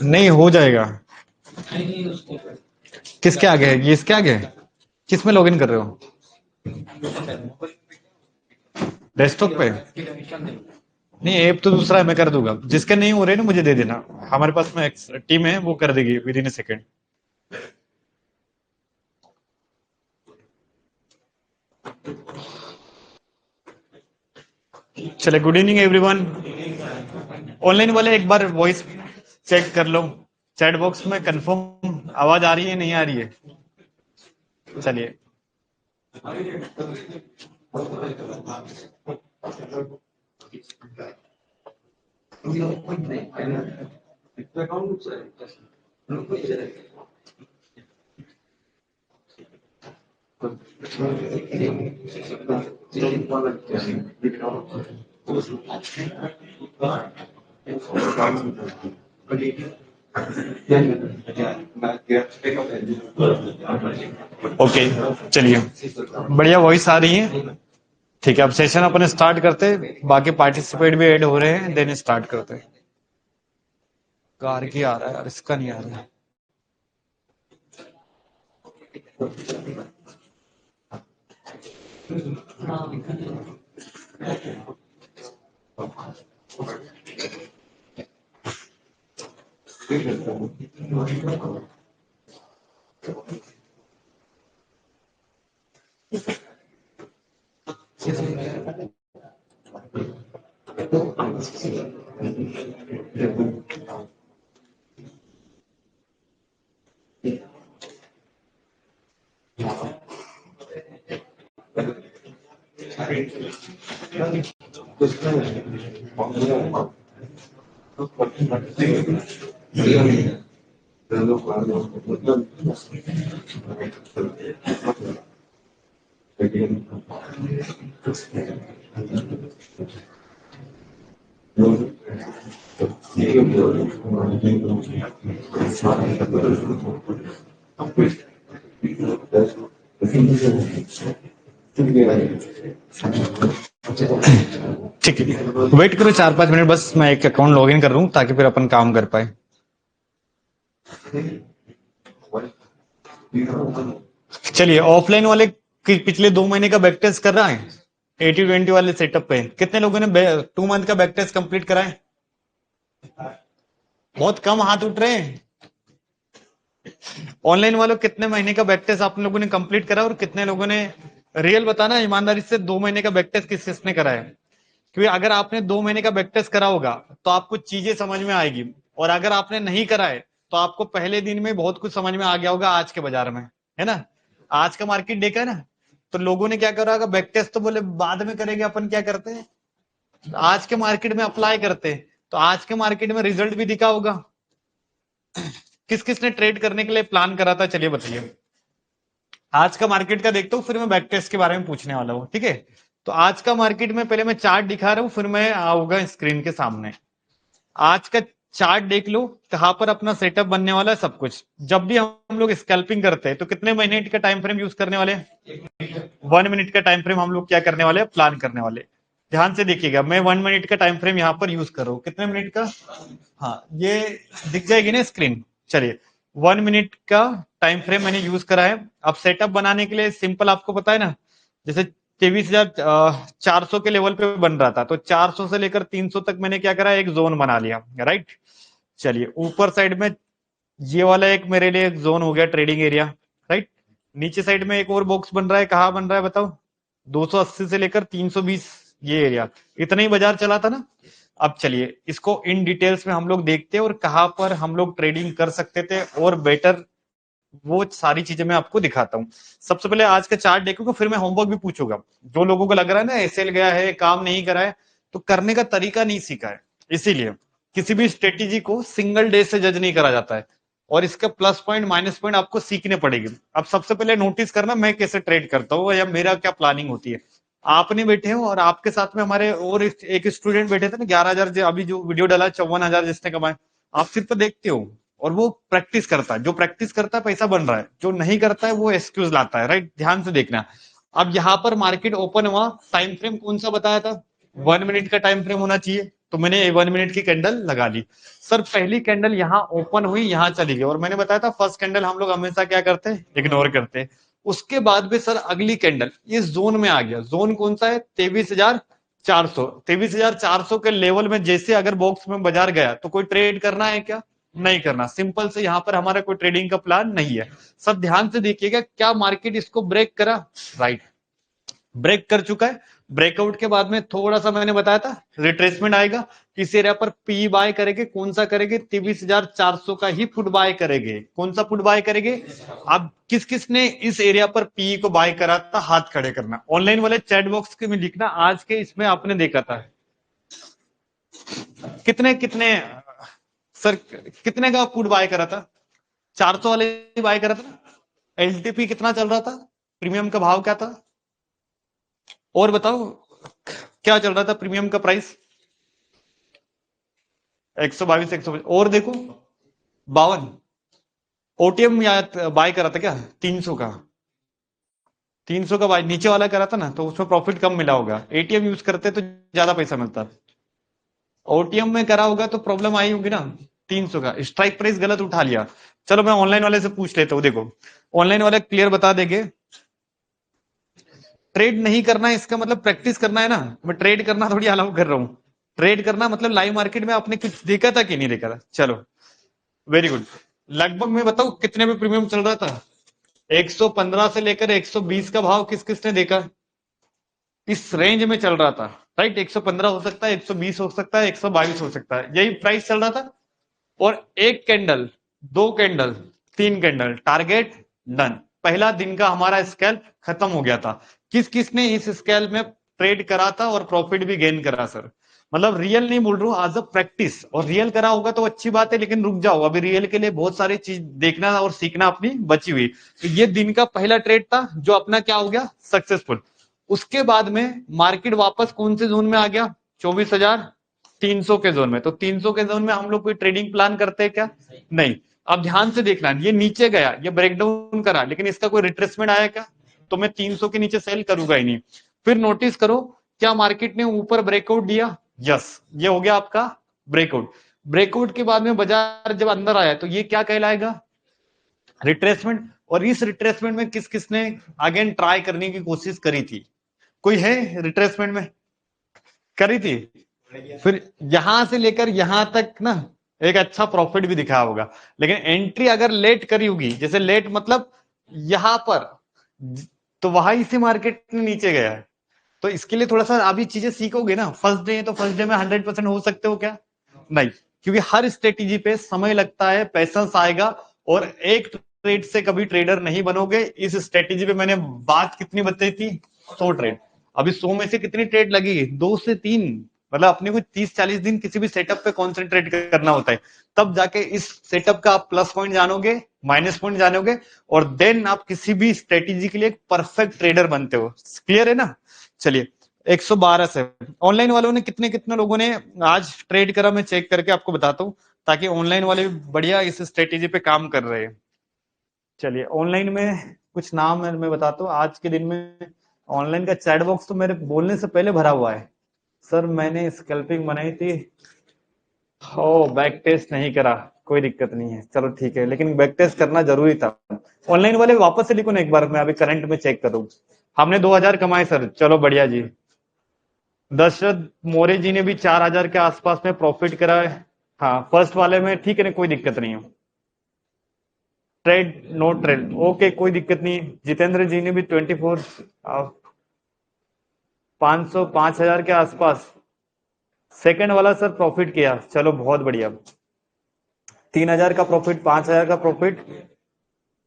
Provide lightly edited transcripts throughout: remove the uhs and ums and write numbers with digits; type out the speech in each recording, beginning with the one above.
नहीं हो जाएगा। किसके आगे है ये, इसके आगे है? किस में लॉगिन कर रहे हो? डेस्कटॉप पे? नहीं, ऐप तो दूसरा है, मैं कर दूंगा। जिसके नहीं हो रहे ना मुझे दे देना, हमारे पास में टीम है, वो कर देगी विद इन ए सेकेंड। चले, गुड इवनिंग एवरीवन। ऑनलाइन वाले एक बार वॉइस चेक कर लो, चैट बॉक्स में कंफर्म आवाज आ रही है नहीं आ रही है? चलिए, ओके, चलिए, बढ़िया वॉइस आ रही है। ठीक है, अब सेशन अपन स्टार्ट करते, बाकी पार्टिसिपेट भी ऐड हो रहे हैं, देन स्टार्ट करते। कार की आ रहा है यार, इसका नहीं आ रहा है। ठीक है, वेट करो 4-5 मिनट बस, मैं एक अकाउंट लॉगिन कर लूं ताकि फिर अपन काम कर पाए। चलिए, ऑफलाइन वाले पिछले 2 महीने का बैक टेस्ट कर रहा है 80-20 वाले सेटअप पे कितने लोगों ने 2 मंथ का बैक टेस्ट कंप्लीट करा है? बहुत कम हाथ उठ रहे हैं। ऑनलाइन वालों कितने महीने का बैक टेस्ट आप लोगों ने कंप्लीट करा, और कितने लोगों ने रियल बताना ईमानदारी से 2 महीने का बैक टेस्ट किस किसने करा है? क्योंकि अगर आपने 2 महीने का बैक टेस्ट करा होगा तो आपको चीजें समझ में आएगी, और अगर आपने नहीं करा है तो आपको पहले दिन में बहुत कुछ समझ में आ गया होगा आज के बाजार में, है ना? आज का मार्केट देखा है ना, तो लोगों ने क्या करा होगा, बैक टेस्ट तो बोले बाद में करेंगे, अपन क्या करते हैं आज के मार्केट में अप्लाई करते हैं, तो आज के मार्केट में रिजल्ट भी दिखा होगा। किस किसने ट्रेड करने के लिए प्लान करा था, चलिए बताइए। आज का मार्केट का देखता हूँ, फिर मैं बैक टेस्ट के बारे में पूछने वाला हूँ, ठीक है? तो आज का मार्केट में पहले मैं चार्ट दिखा रहा हूँ, फिर मैं आऊंगा स्क्रीन के सामने। आज का चार्ट देख लो, कहां पर अपना सेटअप बनने वाला है सब कुछ। जब भी हम लोग स्कैल्पिंग करते हैं तो कितने महीने का टाइम फ्रेम यूज करने वाले हैं? 1 मिनट का टाइम फ्रेम हम लोग क्या करने वाले हैं, प्लान करने वाले। ध्यान से देखिएगा, मैं 1 मिनट का टाइम फ्रेम यहाँ पर यूज कर रहा हूँ। कितने मिनट का? हाँ, ये दिख जाएगी ना स्क्रीन। चलिए, 1 मिनट का टाइम फ्रेम मैंने यूज करा है। अब सेटअप बनाने के लिए सिंपल, आपको पता है ना, जैसे 23,400 के लेवल पे बन रहा था, तो 400 से लेकर 300 तक मैंने क्या करा, एक जोन बना लिया, राइट? चलिए, ऊपर साइड में ये वाला एक मेरे लिए एक जोन हो गया, ट्रेडिंग एरिया, राइट? नीचे साइड में एक और बॉक्स बन रहा है, कहाँ बन रहा है बताओ? 280 से लेकर 320, ये एरिया। इतना ही बाजार चला था ना। अब चलिए, इसको इन डिटेल्स में हम लोग देखते हैं, और कहां पर हम लोग ट्रेडिंग कर सकते थे और बेटर, वो सारी चीजें मैं आपको दिखाता हूँ। सबसे पहले आज का चार्ट देखूंगा, फिर मैं होमवर्क भी पूछूंगा। जो लोगों को लग रहा है ना एसएल गया है, काम नहीं करा है, तो करने का तरीका नहीं सीखा है। इसीलिए किसी भी स्ट्रेटेजी को सिंगल डे से जज नहीं करा जाता है, और इसका प्लस पॉइंट माइनस पॉइंट आपको सीखने पड़ेगी। अब सबसे पहले नोटिस करना मैं कैसे ट्रेड करता हूँ, या मेरा क्या प्लानिंग होती है। आपने बैठे हो और आपके साथ में हमारे और एक स्टूडेंट बैठे थे ना, 11,000 अभी जो वीडियो डाला 54,000 जिसने कमाए। आप सिर्फ देखते हो, और वो प्रैक्टिस करता है। जो प्रैक्टिस करता है पैसा बन रहा है, जो नहीं करता है वो एक्सक्यूज लाता है, राइट? ध्यान से देखना। अब यहाँ पर मार्केट ओपन हुआ, टाइम फ्रेम कौन सा बताया था? 1 मिनट का टाइम फ्रेम होना चाहिए। तो मैंने 1 मिनट की कैंडल लगा ली। सर पहली कैंडल यहाँ ओपन हुई, यहाँ चली गई, और मैंने बताया था फर्स्ट कैंडल हम लोग हमेशा क्या करते हैं, इग्नोर करते हैं। उसके बाद भी सर अगली कैंडल इस जोन में आ गया। जोन कौन सा है? 23,400। 23,400 के लेवल में जैसे अगर बॉक्स में बाजार गया तो कोई ट्रेड करना है क्या? नहीं करना। सिंपल से यहाँ पर हमारा कोई ट्रेडिंग का प्लान नहीं है। सब ध्यान से देखिएगा, क्या मार्केट इसको ब्रेक करा? राइट, ब्रेक कर चुका है। ब्रेकआउट के बाद में थोड़ा सा मैंने बताया था रिट्रेसमेंट आएगा। किस एरिया पर पी बाय करेंगे? कौन सा करेंगे? 23,400 का ही फुट बाय करेंगे। कौन सा फुट बाय करेंगे? अब किस किस ने इस एरिया पर पी को बाय करा था, हाथ खड़े करना। ऑनलाइन वाले चैट बॉक्स के में लिखना, आज के इसमें आपने देखा था कितने कितने सर, कितने का फुट बाय करा था? 400 वाले बाय करा था ना। एलटीपी कितना चल रहा था? प्रीमियम का भाव क्या था? और बताओ क्या चल रहा था प्रीमियम का प्राइस? 122, 122। और देखो 52। ओटीएम या बाय करा था क्या? 300 का। 300 का बाय नीचे वाला करा था ना, तो उसमें प्रॉफिट कम मिला होगा। एटीएम यूज करते तो ज्यादा पैसा मिलता। ओटीएम में करा होगा तो प्रॉब्लम आई होगी ना। 300 का स्ट्राइक प्राइस गलत उठा लिया। चलो मैं ऑनलाइन वाले से पूछ लेता हूँ। देखो ऑनलाइन वाले क्लियर बता देंगे। ट्रेड नहीं करना है इसका मतलब प्रैक्टिस करना है ना। मैं ट्रेड करना थोड़ी अलाउ कर रहा हूँ। ट्रेड करना मतलब लाइव मार्केट में आपने कुछ देखा था कि नहीं देखा था? चलो वेरी गुड। लगभग मैं बताऊं कितने में प्रीमियम चल रहा था? 115 से लेकर 120 का भाव किस किसने देखा? इस रेंज में चल रहा था। राइट, 115 हो सकता है, 120 हो सकता है, 122 हो सकता है, यही प्राइस चल रहा था। और एक कैंडल, दो कैंडल, तीन कैंडल, टारगेट डन। पहला दिन का हमारा स्कैल्प खत्म हो गया था। किस किस ने इस स्कैल्प में ट्रेड करा था और प्रॉफिट भी गेन करा सर? मतलब रियल नहीं बोल रहा हूँ, एज अ प्रैक्टिस। और रियल करा होगा तो अच्छी बात है, लेकिन रुक जाओ, अभी रियल के लिए बहुत सारी चीज देखना और सीखना अपनी बची हुई। तो ये दिन का पहला ट्रेड था जो अपना क्या हो गया, सक्सेसफुल। उसके बाद में मार्केट वापस कौन से जोन में आ गया? 24,300 के जोन में। तो 300 के जोन में हम लोग कोई ट्रेडिंग प्लान करते हैं क्या? नहीं। अब ध्यान से देखना, ये नीचे गया, ये ब्रेकडाउन करा, लेकिन इसका कोई रिट्रेसमेंट आया क्या? तो मैं 300 के नीचे सेल करूंगा ही नहीं। फिर नोटिस करो, क्या मार्केट ने ऊपर ब्रेकआउट दिया? यस, ये हो गया आपका ब्रेकआउट। ब्रेकआउट के बाद में बाजार जब अंदर आया तो ये क्या कहलाएगा? रिट्रेसमेंट। और इस रिट्रेसमेंट में किस किसने अगेन ट्राई करने की कोशिश करी थी? कोई है रिट्रेसमेंट में करी थी? फिर यहां से लेकर यहां तक ना एक अच्छा प्रॉफिट भी दिखाया होगा। लेकिन एंट्री अगर लेट करी होगी, जैसे लेट मतलब यहां पर, तो वहां से मार्केट नीचे गया है। तो इसके लिए थोड़ा सा अभी चीजें सीखोगे ना। फर्स्ट डे है तो फर्स्ट डे में 100% हो सकते हो क्या? नहीं, क्योंकि हर स्ट्रेटेजी पे समय लगता है, पैसेंस आएगा। और एक ट्रेड से कभी ट्रेडर नहीं बनोगे। इस स्ट्रेटेजी पे मैंने बात कितनी बताई थी? 100 ट्रेड। अभी 100 में से कितनी ट्रेड लगी? 2 से 3। मतलब अपने को 30-40 दिन किसी भी सेटअप पे कॉन्सेंट्रेट करना होता है। तब जाके इस सेटअप का आप प्लस पॉइंट जानोगे, माइनस पॉइंट जानोगे, और देन आप किसी भी स्ट्रेटेजी के लिए परफेक्ट ट्रेडर बनते हो। क्लियर है ना? चलिए 112 से ऑनलाइन वालों ने कितने कितने लोगों ने आज ट्रेड करा, मैं चेक करके आपको बताता हूँ, ताकि ऑनलाइन वाले भी बढ़िया इस स्ट्रेटेजी पे काम कर रहे हैं। चलिए ऑनलाइन में कुछ नाम है मैं बताता हूँ आज के दिन में। ऑनलाइन का चैट बॉक्स तो मेरे बोलने से पहले भरा हुआ है। सर मैंने स्कैल्पिंग बनाई थी, ओ बैक टेस्ट नहीं करा, कोई दिक्कत नहीं है, चलो ठीक है, लेकिन बैक टेस्ट करना जरूरी था। ऑनलाइन वाले वापस से लिखो ना एक बार, मैं अभी करंट में चेक करूँ। हमने 2,000 कमाए सर, चलो बढ़िया जी। दशरथ मौर्य जी ने भी 4,000 के आसपास में प्रॉफिट करा है। हाँ फर्स्ट वाले में ठीक है ना, कोई दिक्कत नहीं है। ट्रेड नो ट्रेड, ओके कोई दिक्कत नहीं। जितेंद्र जी ने भी 24 500 5,000 के आसपास सेकंड वाला सर प्रॉफिट किया, चलो बहुत बढ़िया। 3,000 का प्रॉफिट, 5,000 का प्रॉफिट,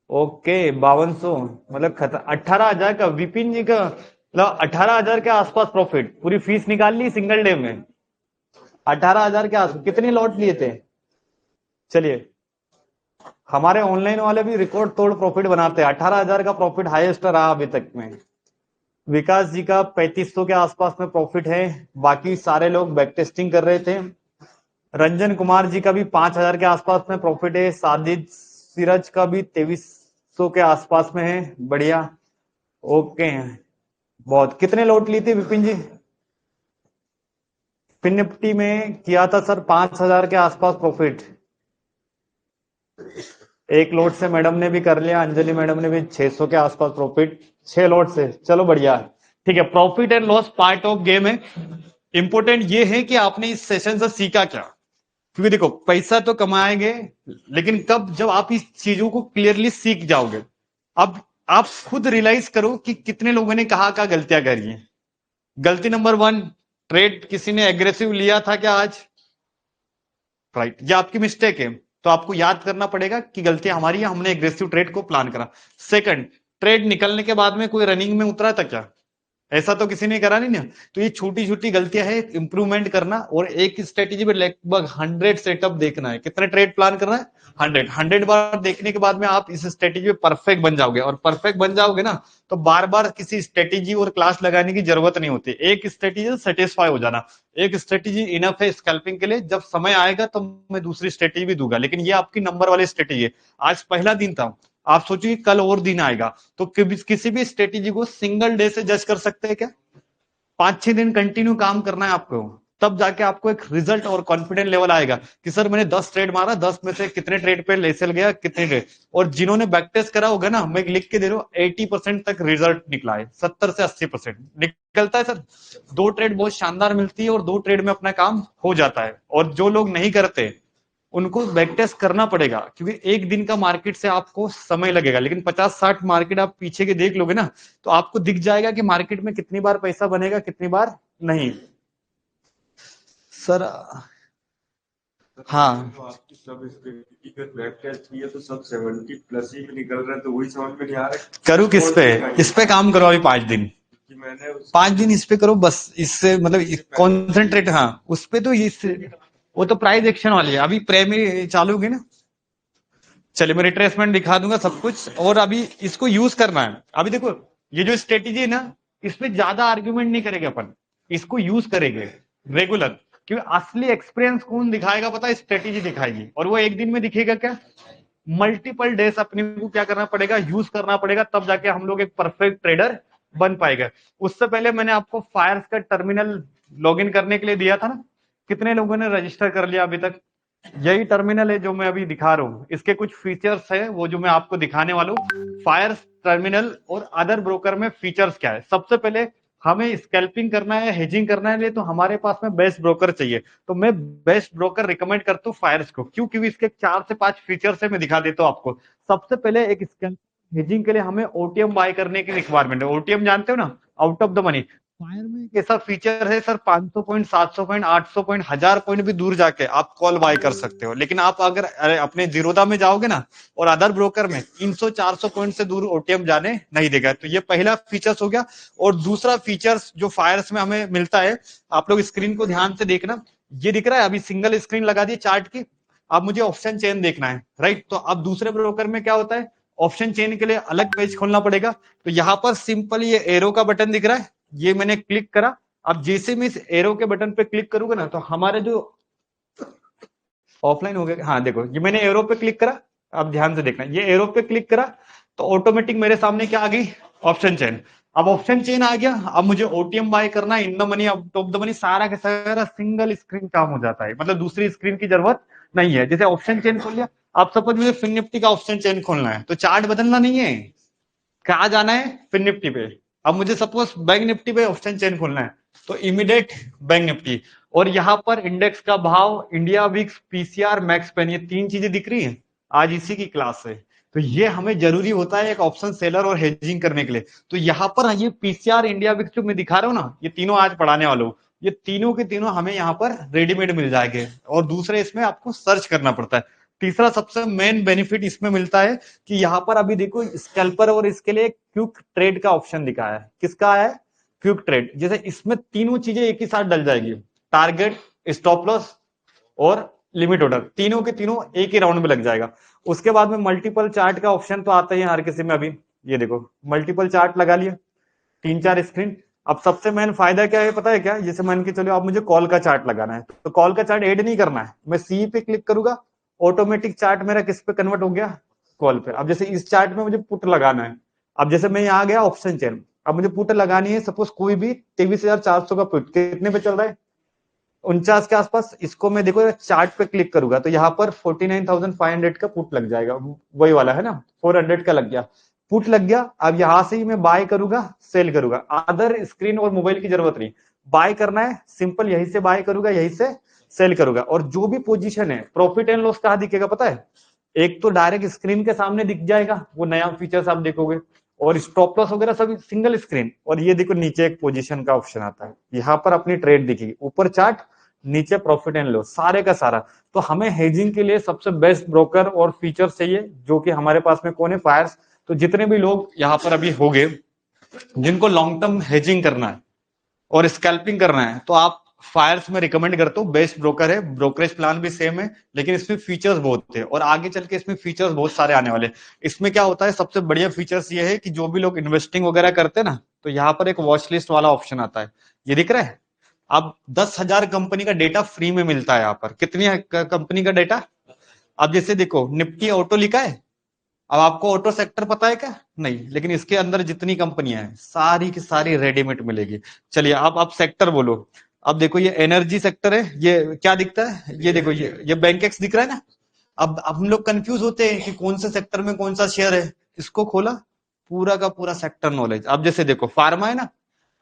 ओके 5200, मतलब 18,000 का विपिन जी का, मतलब 18,000 के आसपास प्रॉफिट। पूरी फीस निकाल ली सिंगल डे में। 18,000 के आसपास कितने लॉट लिए थे? चलिए हमारे ऑनलाइन वाले भी रिकॉर्ड तोड़ प्रॉफिट बनाते हैं। 18,000 का प्रॉफिट हाईएस्ट रहा अभी तक में। विकास जी का 3,500 के आसपास में प्रॉफिट है। बाकी सारे लोग बैक टेस्टिंग कर रहे थे। रंजन कुमार जी का भी 5,000 के आसपास में प्रॉफिट है। साजिद सिराज का भी 2,300 के आसपास में है, बढ़िया। ओके बहुत, कितने लॉट लिए थे विपिन जी? फिन निफ्टी में किया था सर 5,000 के आसपास प्रॉफिट। एक लोट से मैडम ने भी कर लिया, अंजलि मैडम ने भी 600 के आसपास प्रॉफिट 6 लोट से। चलो बढ़िया है, ठीक है। Profit and loss part of game है। इंपॉर्टेंट ये है कि आपने इस सेशन से सीखा क्या, क्योंकि देखो पैसा तो कमाएंगे, लेकिन कब, जब आप इस चीजों को क्लियरली सीख जाओगे। अब आप खुद रियलाइज करो कि कितने लोगों ने कहा क्या गलतियां करी है। गलती नंबर 1, ट्रेड किसी ने एग्रेसिव लिया था क्या आज? राइट, ये आपकी मिस्टेक है। तो आपको याद करना पड़ेगा कि गलती हमारी है, हमने एग्रेसिव ट्रेड को प्लान करा। सेकंड, ट्रेड निकलने के बाद में कोई रनिंग में उतरा था क्या? ऐसा तो किसी ने करा नहीं ना। तो ये छोटी छोटी गलतियां है, इंप्रूवमेंट करना। और एक स्ट्रेटेजी में लगभग 100 सेटअप देखना है। कितने ट्रेड प्लान करना है? 100 बार देखने के बाद में आप इस स्ट्रेटेजी में परफेक्ट बन जाओगे। और परफेक्ट बन जाओगे ना, तो बार बार किसी स्ट्रेटेजी और क्लास लगाने की जरूरत नहीं होती। एक स्ट्रेटेजी से सेटिस्फाई हो जाना, एक स्ट्रेटेजी इनफ है स्कैल्पिंग के लिए। जब समय आएगा तो मैं दूसरी स्ट्रेटेजी भी दूंगा, लेकिन ये आपकी नंबर वाली स्ट्रेटेजी है। आज पहला दिन था, आप सोचिए कल और दिन आएगा। तो किसी भी स्ट्रेटेजी को सिंगल डे से जज कर सकते हैं क्या? 5-6 दिन कंटिन्यू काम करना है आपको, तब जाके आपको एक रिजल्ट और कॉन्फिडेंट लेवल आएगा कि सर मैंने 10 ट्रेड मारा, 10 में से कितने ट्रेड पे लेसल गया, कितने ट्रेड। और जिन्होंने बैक टेस्ट करा होगा ना, मैं लिख के दे रहा हूं 80% तक रिजल्ट निकला है, 70 से 80% निकलता है सर। 2 ट्रेड बहुत शानदार मिलती है और 2 ट्रेड में अपना काम हो जाता है। और जो लोग नहीं करते उनको बैक टेस्ट करना पड़ेगा, क्योंकि एक दिन का मार्केट से आपको समय लगेगा। लेकिन 50-60 मार्केट आप पीछे के देख लोगे ना, तो आपको दिख जाएगा कि मार्केट में कितनी बार पैसा बनेगा, कितनी बार नहीं। सर हाँ, तो आपकी सब स्ट्रेटेजी का बैक टेस्ट किया तो सब 70 प्लस ही निकल रहा है, तो वही समझ में नहीं आ रहा। करूँ किस पे? इस पे काम करो अभी 5 दिन। कि मैंने 5 दिन इस पे करो बस, इससे मतलब कॉन्सेंट्रेट। हाँ, उस पे तो इस, वो तो प्राइस एक्शन वाली है। अभी प्राइमरी चालू होगी ना, चलिए मैं रिट्रेसमेंट दिखा दूंगा सब कुछ। और अभी इसको यूज करना है। अभी देखो ये जो स्ट्रेटेजी है ना, इसमें ज्यादा आर्ग्यूमेंट नहीं करेंगे अपन, इसको यूज करेंगे रेगुलर। क्योंकि असली एक्सपीरियंस कौन दिखाएगा पता है? स्ट्रेटेजी दिखाएगी। और वो एक दिन में दिखेगा क्या? मल्टीपल डेज अपने को क्या करना पड़ेगा? यूज करना पड़ेगा, तब जाके हम लोग एक परफेक्ट ट्रेडर बन पाएगा। उससे पहले मैंने आपको फायर्स का टर्मिनल लॉगिन करने के लिए दिया था ना, कितने लोगों ने रजिस्टर कर लिया अभी तक? यही टर्मिनल है जो मैं अभी दिखा रहा हूँ। इसके कुछ फीचर्स है वो जो मैं आपको दिखाने वाला हूँ। फायर टर्मिनल और अदर ब्रोकर में फीचर्स क्या है? सबसे पहले हमें स्कैल्पिंग करना है, हेजिंग करना है, तो हमारे पास में बेस्ट ब्रोकर चाहिए। तो मैं बेस्ट ब्रोकर रिकमेंड करता हूँ फायर्स को। क्यों? क्योंकि इसके 4 से 5 फीचर्स है, मैं दिखा देता हूँ आपको। सबसे पहले एक स्कैल्प हेजिंग के लिए हमें ओटीएम बाय करने की रिक्वायरमेंट है। ओटीएम जानते हो ना, out of the money. Fire में एक ऐसा फीचर है sir, 500 point, 700 point, 800 point, 1000 point भी दूर जाके आप कॉल बाय कर सकते हो। लेकिन आप अगर अपने जीरोधा में जाओगे ना और अदर ब्रोकर में 300-400 पॉइंट से दूर ओटीएम जाने नहीं देगा। तो ये पहला फीचर्स हो गया। और दूसरा फीचर्स जो फायर्स में हमें मिलता है, आप लोग स्क्रीन को ध्यान से देखना, ये दिख रहा है। अभी सिंगल स्क्रीन लगा दी चार्ट की। अब मुझे ऑप्शन चेन देखना है, राइट? तो अब दूसरे ब्रोकर में क्या होता है, ऑप्शन चेन के लिए अलग पेज खोलना पड़ेगा। तो यहाँ पर सिंपल ये एरो का बटन दिख रहा है, ये मैंने क्लिक करा। अब जैसे मैं इस एरो के बटन पे क्लिक करूंगा ना, तो हमारे जो ऑफलाइन हो गया। हाँ देखो, ये मैंने एरो पे क्लिक करा। अब ध्यान से देखना, ये एरो पे क्लिक करा तो ऑटोमेटिक मेरे सामने क्या आ गई? Option chain. अब ऑप्शन चेन आ गया। अब मुझे ओटीएम बाय करना है, in the money, out of the money, सारा का सारा सिंगल स्क्रीन काम हो जाता है। मतलब दूसरी स्क्रीन की जरूरत नहीं है। जैसे ऑप्शन चेन खोल लिया, आप सपोज मुझे फिन निफ्टी का ऑप्शन चेन खोलना है, तो चार्ट बदलना नहीं है, कहा जाना है? फिन निफ्टी पे। अब मुझे सपोज बैंक निफ्टी पे ऑप्शन चेन खोलना है, तो इमीडिएट बैंक निफ्टी। और यहाँ पर इंडेक्स का भाव, India VIX, PCR, max pain, ये 3 चीजें दिख रही हैं आज इसी की क्लास से। तो ये हमें जरूरी होता है एक ऑप्शन सेलर और हेजिंग करने के लिए। तो यहाँ पर ये पीसीआर, इंडिया विक्स जो मैं दिखा रहा हूँ ना, ये तीनों आज पढ़ाने वाला हूँ। ये तीनों के तीनों हमें यहाँ पर रेडीमेड मिल जाएंगे। और दूसरे इसमें आपको सर्च करना पड़ता है। तीसरा सबसे मेन बेनिफिट इसमें मिलता है कि यहाँ पर अभी देखो स्कैल्पर और इसके लिए क्विक ट्रेड का ऑप्शन दिखा है। किसका है? Quick trade. जैसे इसमें तीनों चीजें एक ही साथ डल जाएगी, टारगेट, स्टॉप लॉस और लिमिट ऑर्डर, तीनों के तीनों एक ही राउंड में लग जाएगा। उसके बाद में मल्टीपल चार्ट का ऑप्शन तो आता ही है हर किसी में। अभी ये देखो मल्टीपल चार्ट लगा लिया, 3-4 स्क्रीन। अब सबसे मेन फायदा क्या है पता है क्या? जैसे मान के चलो अब मुझे कॉल का चार्ट लगाना है, तो कॉल का चार्ट ऐड नहीं करना है, मैं सी पे क्लिक करूंगा, ऑटोमेटिक चार्ट मेरा किस पे कन्वर्ट हो गया? कॉल पे। अब जैसे इस चार्ट में मुझे पुट लगाना है, अब जैसे मैं यहाँ आ गया ऑप्शन चेन, अब मुझे पुट लगानी है, सपोज कोई भी 23,400 का पुट कितने पे चल रहा है? 49 के आसपास। इसको मैं देखो चार्ट पे क्लिक करूंगा तो यहाँ पर 49,500 का पुट लग जाएगा, वही वाला है ना, 400 का लग गया, पुट लग गया। अब यहां से ही मैं बाय करूंगा, सेल करूंगा, अदर स्क्रीन और मोबाइल की जरूरत नहीं। बाय करना है सिंपल, यहीं से बाय करूंगा, यहीं से सेल करूंगा। और जो भी पोजीशन है, प्रॉफिट एंड लॉस कहाँ दिखेगा पता है? एक तो डायरेक्ट स्क्रीन के सामने दिख जाएगा, वो नया फीचर्स आप देखोगे, और स्टॉप लॉस वगैरह सब सिंगल स्क्रीन। और ये देखो नीचे एक पोजीशन का ऑप्शन आता है, यहाँ पर अपनी ट्रेड दिखेगी, ऊपर चार्ट, नीचे प्रॉफिट एंड लॉस, सारे का सारा। तो हमें हेजिंग के लिए सबसे बेस्ट ब्रोकर और फीचर चाहिए, जो कि हमारे पास में कौन है? फायर्स। तो जितने भी लोग यहाँ पर अभी होंगे जिनको लॉन्ग टर्म हेजिंग करना है और स्कैल्पिंग करना है, तो आप फायर्स में रिकमेंड करता हूँ, बेस्ट ब्रोकर है। ब्रोकरेज प्लान भी सेम है, लेकिन इसमें फीचर्स बहुत थे और आगे चल के इसमें फीचर्स बहुत सारे आने वाले। इसमें क्या होता है, सबसे बढ़िया फीचर्स ये है कि जो भी लोग इन्वेस्टिंग वगैरह करते हैं ना, तो यहाँ पर एक वॉच लिस्ट वाला ऑप्शन आता है, ये दिख रहा है। अब 10,000 कंपनी का डेटा फ्री में मिलता है यहाँ पर। कितनी कंपनी का डेटा? अब जैसे देखो निफ्टी ऑटो लिखा है, अब आपको ऑटो सेक्टर पता है क्या? नहीं, लेकिन इसके अंदर जितनी कंपनियां हैं सारी की सारी रेडीमेड मिलेगी। चलिए अब आप सेक्टर बोलो। अब देखो ये एनर्जी सेक्टर है, ये क्या दिखता है? ये देखो ये बैंक एक्स दिख रहा है ना। अब हम लोग कंफ्यूज होते हैं कि कौन से सेक्टर में कौन सा शेयर है। इसको खोला, पूरा का पूरा सेक्टर नॉलेज। अब जैसे देखो फार्मा है ना,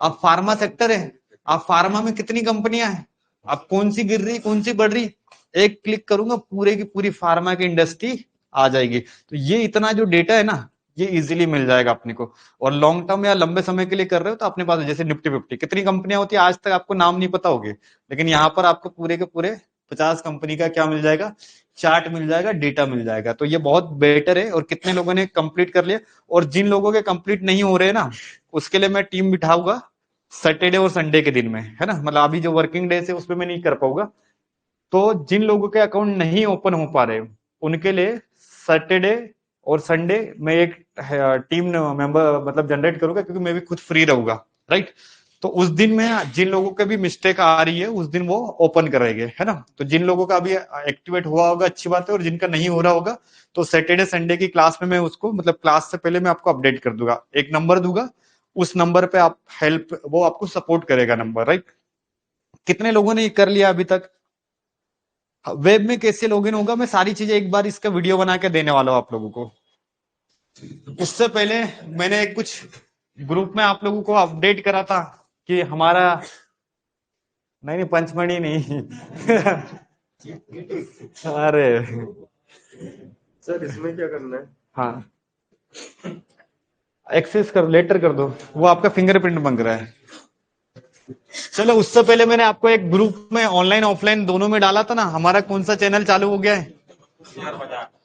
अब फार्मा सेक्टर है, अब फार्मा में कितनी कंपनियां हैं, अब कौन सी गिर रही कौन सी बढ़ रही, एक क्लिक करूंगा पूरे की पूरी फार्मा की इंडस्ट्री आ जाएगी। तो ये इतना जो डेटा है ना, ये इजीली मिल जाएगा अपने को। और लॉन्ग टर्म या लंबे समय के लिए कर रहे हो तो अपने पास जैसे निफ्टी फिफ्टी कितनी कंपनियां होती है आज तक आपको नाम नहीं पता होगी, लेकिन यहाँ पर आपको पूरे के पूरे 50 कंपनी का क्या मिल जाएगा? चार्ट मिल जाएगा, डेटा मिल जाएगा। तो ये बहुत बेटर है। और कितने लोगों ने कंप्लीट कर लिया, और जिन लोगों के कंप्लीट नहीं हो रहे हैं ना, उसके लिए मैं टीम बिठाऊंगा सैटरडे और संडे के दिन में, है ना। मतलब अभी जो वर्किंग डेज है उसमें मैं नहीं कर पाऊंगा। तो जिन लोगों के अकाउंट नहीं ओपन हो पा रहे उनके लिए सैटरडे और संडे में एक टीम मेंबर मतलब जनरेट करूंगा, क्योंकि मैं भी खुद फ्री रहूंगा, राइट। तो उस दिन में जिन लोगों के भी मिस्टेक आ रही है उस दिन वो ओपन करेंगे, है ना। तो जिन लोगों का अभी एक्टिवेट हुआ होगा अच्छी बात है, और जिनका नहीं हो रहा होगा तो सैटरडे संडे की क्लास में मैं उसको मतलब क्लास से पहले मैं आपको अपडेट कर दूंगा, एक नंबर दूंगा, उस नंबर पे आप हेल्प, वो आपको सपोर्ट करेगा नंबर, राइट। कितने लोगों ने कर लिया अभी तक? वेब में कैसे लॉगिन होगा, मैं सारी चीजें एक बार इसका वीडियो बना के देने वाला हूं आप लोगों को। उससे पहले मैंने कुछ ग्रुप में आप लोगों को अपडेट करा था कि हमारा, नहीं नहीं पंचमढ़ी नहीं अरे सर इसमें क्या करना है? हाँ, एक्सेस कर, लेटर कर दो, वो आपका फिंगरप्रिंट मांग रहा है। चलो उससे पहले मैंने आपको एक ग्रुप में ऑनलाइन ऑफलाइन दोनों में डाला था ना, हमारा कौन सा चैनल चालू हो गया है?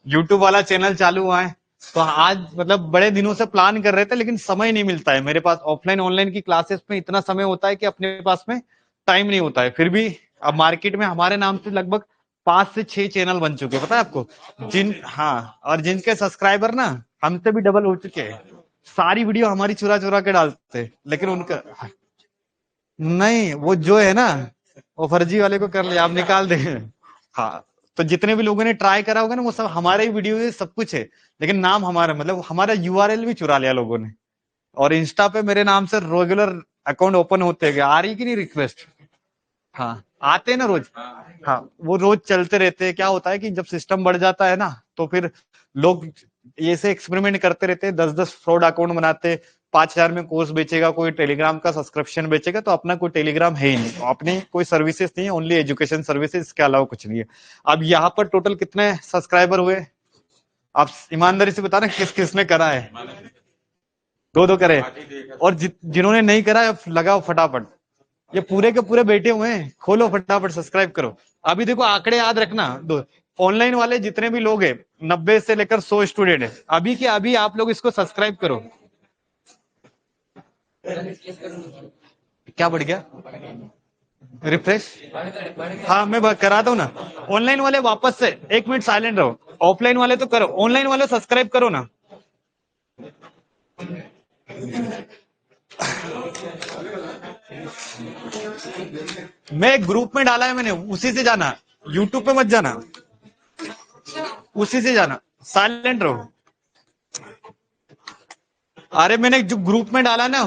यूट्यूब वाला चैनल चालू हुआ है। तो आज मतलब बड़े दिनों से प्लान कर रहे थे, लेकिन समय नहीं मिलता है मेरे पास। ऑफलाइन ऑनलाइन की क्लासेस में इतना समय होता है कि अपने पास में टाइम नहीं होता है। फिर भी अब मार्केट में हमारे नाम से लगभग 5 से 6 चैनल बन चुके हैं, पता है आपको? हाँ, और जिनके सब्सक्राइबर ना हमसे भी डबल हो चुके हैं। सारी वीडियो हमारी चुरा चुरा के डालते हैं, लेकिन उनका नहीं, वो जो है ना, वो फर्जी वाले को कर लिया, आप निकाल देंगे। हाँ, तो जितने भी लोगों ने ट्राई करा होगा ना, वो सब हमारे ही वीडियो है, सब कुछ है, लेकिन नाम हमारा मतलब हमारा यूआरएल भी चुरा लिया लोगों ने। और इंस्टा पे मेरे नाम से रेगुलर अकाउंट ओपन होते गए, आ रही कि नहीं रिक्वेस्ट? हाँ, आते हैं ना रोज। हाँ, वो रोज चलते रहते हैं। क्या होता है कि जब सिस्टम बढ़ जाता है ना, तो फिर लोग ये से एक्सपेरिमेंट करते रहते हैं, 10-10 फ्रॉड अकाउंट बनाते। 5,000 में कोर्स बेचेगा कोई, टेलीग्राम का सब्सक्रिप्शन बेचेगा, तो अपना कोई टेलीग्राम है ही नहीं, तो अपनी कोई सर्विसेज नहीं है, ओनली एजुकेशन सर्विसेज, इसके अलावा कुछ नहीं है। अब यहाँ पर टोटल कितने सब्सक्राइबर हुए आप ईमानदारी से बताना, किस किसने करा है? 2-2 करे। और जिन्होंने नहीं करा है लगाओ फटाफट, ये पूरे के पूरे बैठे हुए हैं, खोलो फटाफट सब्सक्राइब करो। अभी देखो आंकड़े याद रखना, दो ऑनलाइन वाले जितने भी लोग हैं 90 से लेकर 100 स्टूडेंट है, अभी के अभी आप लोग इसको सब्सक्राइब करो। क्या बढ़ गया? रिफ्रेश? हाँ मैं कराता हूँ ना। ऑनलाइन वाले वापस से 1 मिनट साइलेंट रहो, ऑफलाइन वाले तो करो, ऑनलाइन वाले सब्सक्राइब करो ना। मैं ग्रुप में डाला है मैंने, उसी से जाना, यूट्यूब पे मत जाना, उसी से जाना, साइलेंट रहो। अरे मैंने जो ग्रुप में डाला ना,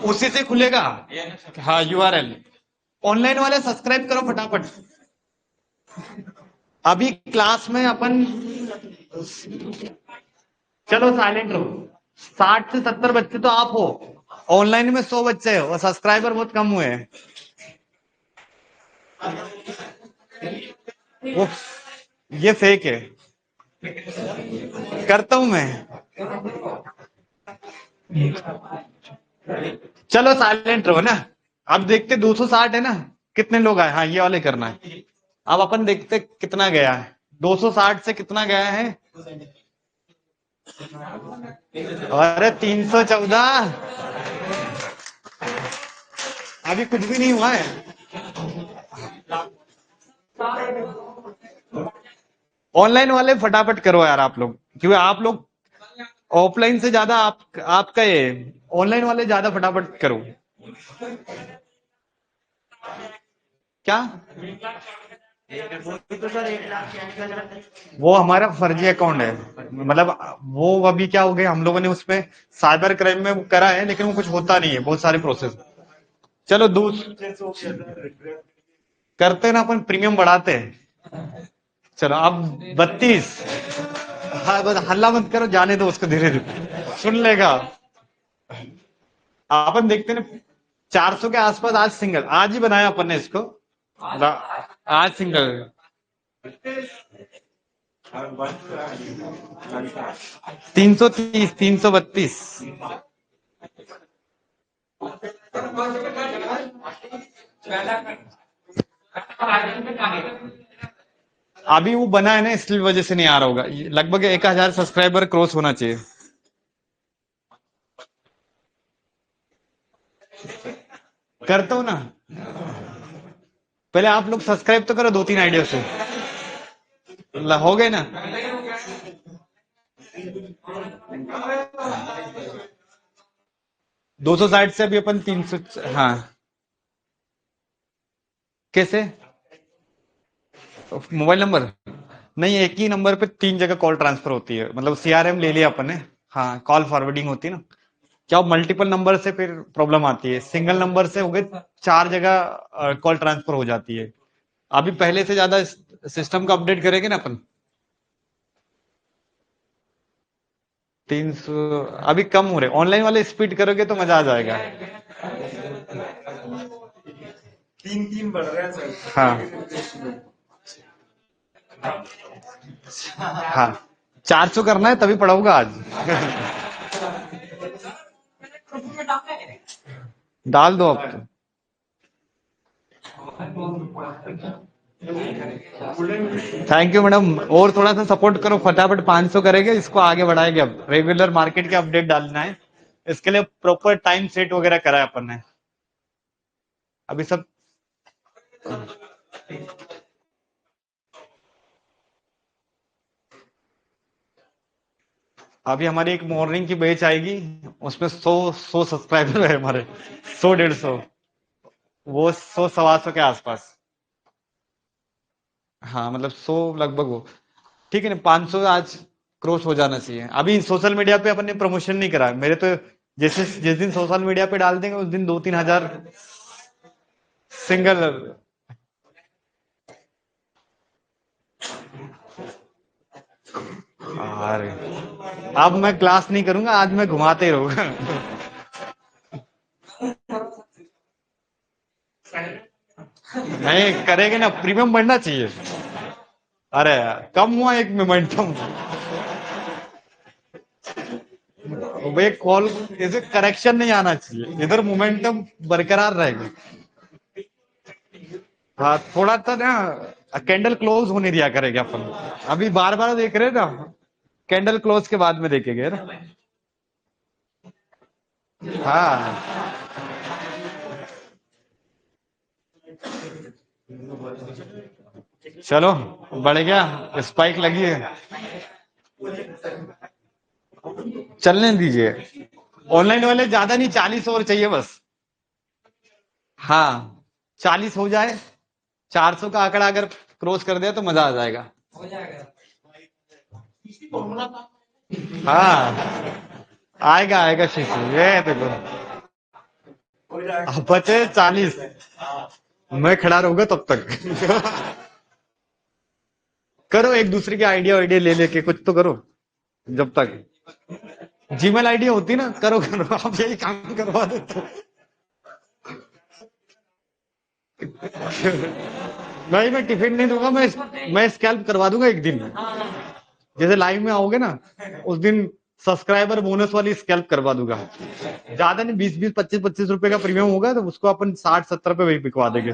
उसी से खुलेगा। हाँ यूआरएल, ऑनलाइन वाले सब्सक्राइब करो फटाफट। अभी क्लास में अपन, चलो साइलेंट रहो। 60 से 70 बच्चे तो आप हो, ऑनलाइन में 100 बच्चे हो और सब्सक्राइबर बहुत कम हुए हैं। वो ये फेक है, करता हूं मैं। चलो साइलेंट रहो ना। अब देखते 260 है ना, कितने लोग आए। हाँ ये वाले करना है। अब अपन देखते कितना गया है, 260 से कितना गया है। अरे 314, अभी कुछ भी नहीं हुआ है। ऑनलाइन वाले फटाफट करो यार आप लोग, क्योंकि आप लोग ऑफलाइन से ज्यादा आपका ये ऑनलाइन वाले ज्यादा फटाफट करो। क्या वो हमारा फर्जी अकाउंट है, मतलब वो अभी क्या हो गया, हम लोगों ने उसमें साइबर क्राइम में वो करा है, लेकिन वो कुछ होता नहीं है, बहुत सारे प्रोसेस। चलो करते हैं ना, अपन प्रीमियम बढ़ाते हैं। चलो अब 32। हाँ बस हल्ला मत करो, जाने दो उसको, धीरे धीरे सुन लेगा। अपन देखते ना, 400 के आसपास आज सिंगल, आज ही बनाया अपन ने इसको। आज सिंगल 330, 332। अभी वो बना है ना, इसलिए वजह से नहीं आ रहा होगा। लगभग 1000 सब्सक्राइबर क्रॉस होना चाहिए। करता हूं ना, पहले आप लोग सब्सक्राइब तो करो 2-3 आइडिया से। हो गए ना। 260 से अभी अपन 300। हाँ कैसे, मोबाइल नंबर नहीं, एक ही नंबर पे 3 जगह कॉल ट्रांसफर होती है, मतलब सीआरएम ले लिया अपन ने। हाँ कॉल फॉरवर्डिंग होती है ना, क्या मल्टीपल नंबर से फिर प्रॉब्लम आती है, सिंगल नंबर से हो गए 4 जगह कॉल ट्रांसफर हो जाती है। अभी पहले से ज्यादा सिस्टम का अपडेट करेंगे ना अपन। 300 अभी कम हो रहे, ऑनलाइन वाले स्पीड करोगे तो मजा आ जाएगा। 3-3 बढ़ रहा है सर। हाँ हाँ 400 करना है तभी पढ़ाऊंगा आज। डाल दो अब तो। थैंक यू मैडम, और थोड़ा सा सपोर्ट करो फटाफट, 500 करेंगे, इसको आगे बढ़ाएंगे। अब रेगुलर मार्केट के अपडेट डालना है, इसके लिए प्रॉपर टाइम सेट वगैरह करा है अपन ने। अभी सब अभी हमारी एक मॉर्निंग की बैच आएगी, उसमें 100 सब्सक्राइबर है हमारे, 100-150, वो 100-125 के आसपास। हाँ मतलब 100 लगभग हो। ठीक है ना, 500 आज क्रॉस हो जाना चाहिए। अभी सोशल मीडिया पे अपन ने प्रमोशन नहीं करा, मेरे तो जैसे जिस दिन सोशल मीडिया पे डाल देंगे उस दिन 2-3 हजार सिंगल। अरे अब मैं क्लास नहीं करूंगा, आज मैं घुमाते ही रहूंगा। नहीं करेंगे ना, प्रीमियम बढ़ना चाहिए। अरे कम हुआ एक मोमेंटम, वे कॉल ऐसे करेक्शन नहीं आना चाहिए, इधर मोमेंटम बरकरार रहेगा। हाँ थोड़ा सा ना, कैंडल क्लोज होने दिया करेंगे अपन। अभी बार बार देख रहे हैं ना, कैंडल क्लोज के बाद में देखेंगे ना। हाँ चलो बढ़ गया, स्पाइक लगी है, चलने दीजिए। ऑनलाइन वाले ज्यादा नहीं, 40 और चाहिए बस। हाँ 40 हो जाए, 400 का आंकड़ा अगर क्रॉस कर दिया तो मजा आ जाएगा। हाँ आएगा आएगा शिशु, ये देखो अब बचे 40। मैं खड़ा रहूंगा तब तक। करो एक दूसरे की आइडिया वाइडिया ले लेके कुछ तो करो जब तक। जीमेल आइडिया होती ना, करो करो, आप यही काम करवा देते हो। नहीं, मैं टिफिन नहीं दूंगा, मैं स्कैल्प करवा दूंगा एक दिन। जैसे लाइव में आओगे ना, उस दिन सब्सक्राइबर बोनस वाली स्कैल्प करवा दूंगा। ज्यादा नहीं, 20-20, 25-25 रुपए का प्रीमियम होगा तो उसको अपन 60-70 पे वही बिकवा देंगे।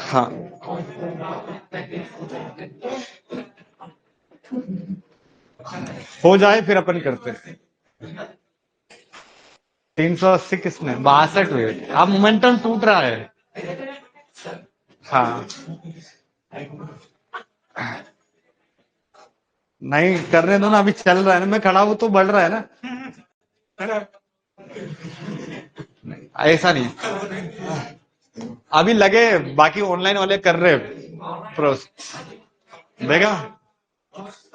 हाँ, हो जाए फिर अपन करते हैं। 380 किसने, 62 हुए। अब मोमेंटम टूट रहा है। हाँ, नहीं करने दो ना, अभी चल रहा है ना, मैं खड़ा हूं तो बढ़ रहा है ना। ऐसा नहीं, अभी लगे, बाकी ऑनलाइन वाले कर रहे प्रोस, देखा,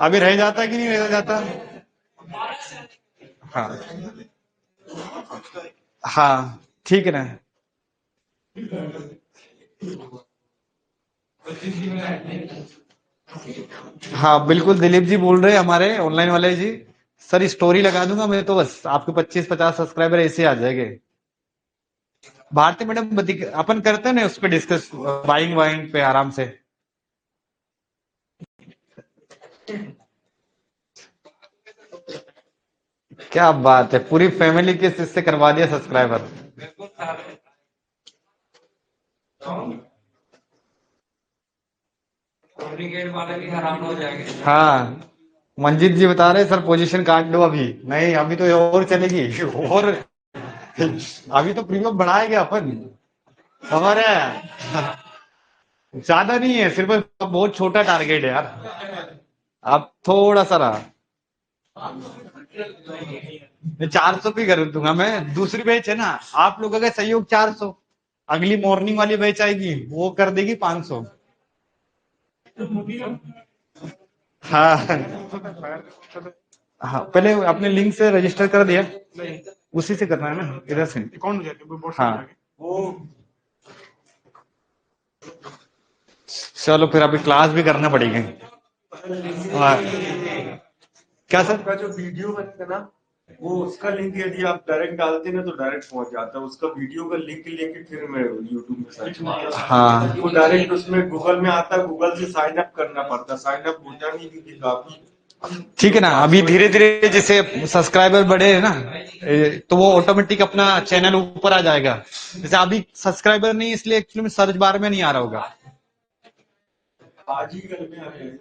अभी रह जाता कि नहीं रह जाता। हाँ, हाँ, ठीक है ना। हाँ बिल्कुल, दिलीप जी बोल रहे हैं हमारे ऑनलाइन वाले जी। सर स्टोरी लगा दूंगा मैं तो, बस आपके 25-50 सब्सक्राइबर ऐसे आ जाएंगे। भारती मैडम अपन करते हैं ना उस पर डिस्कस, बाइंग वाइंग पे आराम से। क्या बात है, पूरी फैमिली के इससे करवा दिया सब्सक्राइबर। डुप्लीकेट वाले भी हराम हो जाएंगे। हाँ, मंजीत जी बता रहे सर पोजीशन काट दो अभी। नहीं, अभी तो और चलेगी। और अभी तो प्रीमियम बढ़ाएंगे अपन, हमारे ज्यादा नहीं है, सिर्फ बहुत छोटा टारगेट है यार। अब थोड़ा सा रहा, 400 भी कर दूंगा मैं। दूसरी बैच है ना, आप लोगों का सहयोग 400, अगली मॉर्निंग वाली बैच आएगी वो कर देगी 500। हाँ, हाँ, पहले अपने लिंक से रजिस्टर कर दिया, उसी से करना है ना, इधर से। कौन हो जाती है? हाँ, वो चलो फिर अभी क्लास भी करना पड़ेगी। हाँ, क्या सर? का जो वीडियो बनेगा ना, वो उसका लिंक यदि आप डायरेक्ट डालते हैं ना तो डायरेक्ट पहुंच जाता है। उसका वीडियो का लिंक लेके फिर मैं यूट्यूब में सर्च करता हूं। हाँ, वो डायरेक्ट उसमें गूगल में आता है, गूगल से साइन अप करना पड़ता है, साइन अप होता नहीं क्योंकि काफी। ठीक है ना, अभी धीरे धीरे जैसे सब्सक्राइबर बढ़े है ना, तो वो ऑटोमेटिक अपना चैनल ऊपर आ जाएगा। जैसे अभी सब्सक्राइबर नहीं, इसलिए एक्चुअली में सर्च बार में नहीं आ रहा होगा। आज ही घर में आ गए।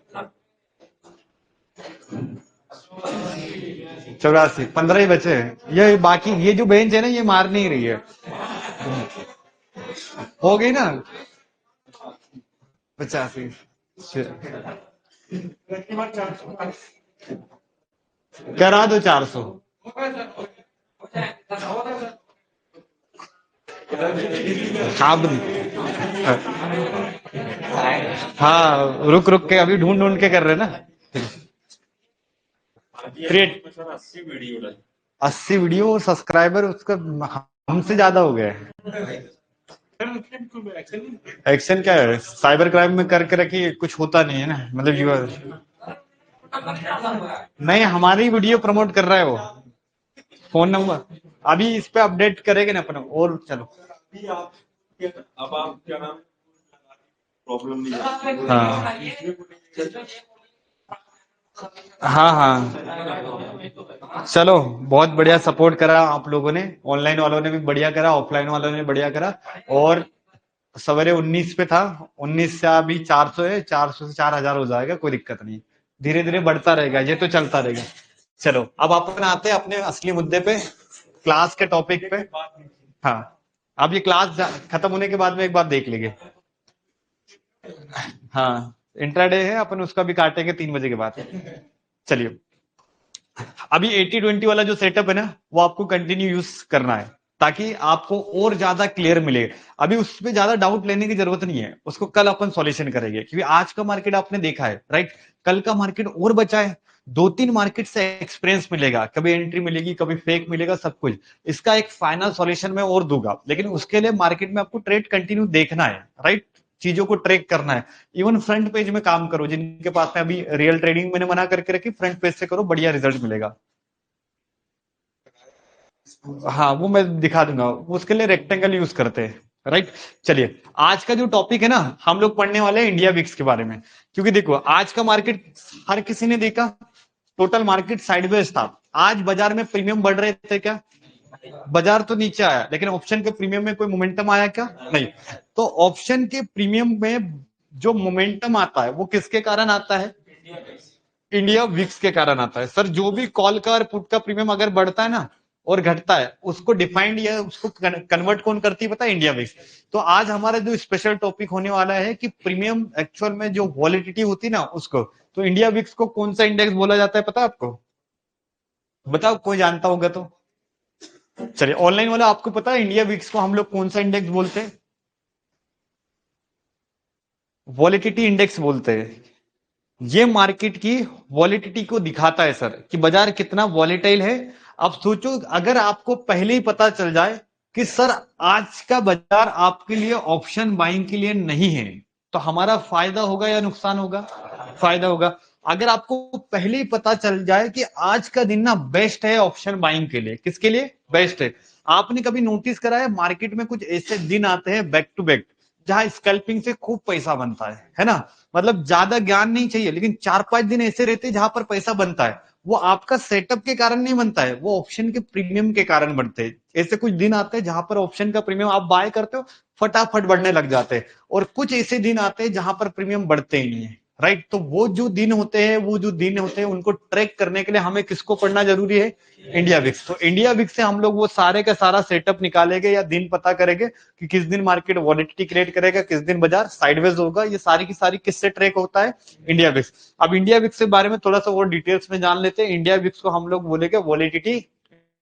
84, 15 ही बचे हैं। ये बाकी ये जो बेंच है ना, ये मार नहीं रही है। हो गई ना 85। करा दो 400। अब हाँ, रुक रुक के अभी ढूंढ ढूंढ के कर रहे ना। क्रिएट 80 वीडियो और सब्सक्राइबर उसका हमसे ज्यादा हो गए। एक्शन क्या है, साइबर क्राइम में करके रखी, कुछ होता नहीं है ना, मतलब व्यूअर नहीं, हमारी वीडियो प्रमोट कर रहा है वो। फोन नंबर अभी इस पे अपडेट करेंगे ना अपन, और चलो। अभी आप अब आप क्या नाम, प्रॉब्लम नहीं है। हाँ, हाँ, हाँ, चलो बहुत बढ़िया सपोर्ट करा आप लोगों ने, ऑनलाइन वालों ने भी बढ़िया करा, ऑफलाइन वालों ने बढ़िया करा। और सवेरे 19 पे था, 19 से अभी 400 है, 400 से 4000 हो जाएगा, कोई दिक्कत नहीं। धीरे धीरे बढ़ता रहेगा, ये तो चलता रहेगा। चलो अब अपन आते हैं अपने असली मुद्दे पे, क्लास के टॉपिक पे। हाँ, अब ये क्लास खत्म होने के बाद में एक बात देख लेंगे। हाँ, इंट्राडे है, अपन उसका भी काटेंगे 3 बजे के बाद। चलिए, अभी 80-20 वाला जो सेटअप है ना, वो आपको कंटिन्यू यूज करना है, ताकि आपको और ज्यादा क्लियर मिले। अभी उस पर ज्यादा डाउट लेने की जरूरत नहीं है, उसको कल अपन सॉल्यूशन करेंगे, क्योंकि आज का मार्केट आपने देखा है, राइट। कल का मार्केट और बचा है, 2-3 मार्केट से एक्सपीरियंस मिलेगा, कभी एंट्री मिलेगी, कभी फेक मिलेगा, सब कुछ। इसका एक फाइनल सॉल्यूशन मैं और दूंगा, लेकिन उसके लिए मार्केट में आपको ट्रेड कंटिन्यू देखना है, राइट, चीजों को ट्रैक करना है। इवन फ्रंट पेज में काम करो, जिनके पास में अभी रियल ट्रेडिंग मैंने मना करके रखी, फ्रंट पेज से करो, बढ़िया रिजल्ट मिलेगा। हाँ, वो मैं दिखा दूंगा, उसके लिए रेक्टेंगल यूज करते हैं, राइट। चलिए, आज का जो टॉपिक है ना, हम लोग पढ़ने वाले हैं इंडिया विक्स के बारे में। क्योंकि देखो, आज का मार्केट हर किसी ने देखा, टोटल मार्केट साइडवेज था। आज बाजार में प्रीमियम बढ़ रहे थे क्या? बाजार तो नीचे आया, लेकिन ऑप्शन के प्रीमियम में कोई मोमेंटम आया क्या? नहीं। तो ऑप्शन के प्रीमियम में जो मोमेंटम आता है वो किसके कारण आता है? इंडिया विक्स के कारण आता है। सर, जो भी कॉल का और पुट का प्रीमियम अगर बढ़ता है ना और घटता है, उसको डिफाइंड या उसको कन्वर्ट कौन करती है पता है? India VIX. तो आज हमारा जो स्पेशल टॉपिक होने वाला है कि प्रीमियम एक्चुअल में जो वॉलिडिटी होती है ना उसको, तो इंडिया विक्स को कौन सा इंडेक्स बोला जाता है पता है आपको? बताओ, कोई जानता होगा तो। चलिए, ऑनलाइन वाला आपको पता है इंडिया विक्स को हम लोग कौन सा इंडेक्स बोलते हैं? वॉलिडिटी इंडेक्स बोलते हैं। ये मार्केट की वॉलिडिटी को दिखाता है सर, कि बाजार कितना वॉलेटाइल है। अब सोचो, अगर आपको पहले ही पता चल जाए कि सर आज का बाजार आपके लिए ऑप्शन बाइंग के लिए नहीं है, तो हमारा फायदा होगा या नुकसान होगा? फायदा होगा। अगर आपको पहले ही पता चल जाए कि आज का दिन ना बेस्ट है ऑप्शन बाइंग के लिए, किसके लिए बेस्ट है? आपने कभी नोटिस करा है मार्केट में कुछ ऐसे दिन आते हैं बैक टू बैक, जहां स्कैल्पिंग से खूब पैसा बनता है ना? मतलब ज्यादा ज्ञान नहीं चाहिए, लेकिन 4-5 दिन ऐसे रहते हैं जहां पर पैसा बनता है। वो आपका सेटअप के कारण नहीं बनता है, वो ऑप्शन के प्रीमियम के कारण बढ़ते हैं। ऐसे कुछ दिन आते हैं जहां पर ऑप्शन का प्रीमियम आप बाय करते हो, फटाफट बढ़ने लग जाते हैं। और कुछ ऐसे दिन आते हैं जहां पर प्रीमियम बढ़ते ही नहीं है, राइट। तो वो जो दिन होते हैं, उनको ट्रैक करने के लिए हमें किसको पढ़ना जरूरी है? India VIX. तो इंडिया विक्स से हम लोग वो सारे का सारा सेटअप निकालेंगे या दिन पता करेंगे कि किस दिन मार्केट वॉलिडिटी क्रिएट करेगा, किस दिन बाजार साइडवेज होगा। ये सारी की सारी किससे ट्रैक होता है? India VIX. अब इंडिया विक्स के बारे में थोड़ा सा और डिटेल्स में जान लेते हैं। इंडिया विक्स को हम लोग बोलेंगे वॉलिडिटी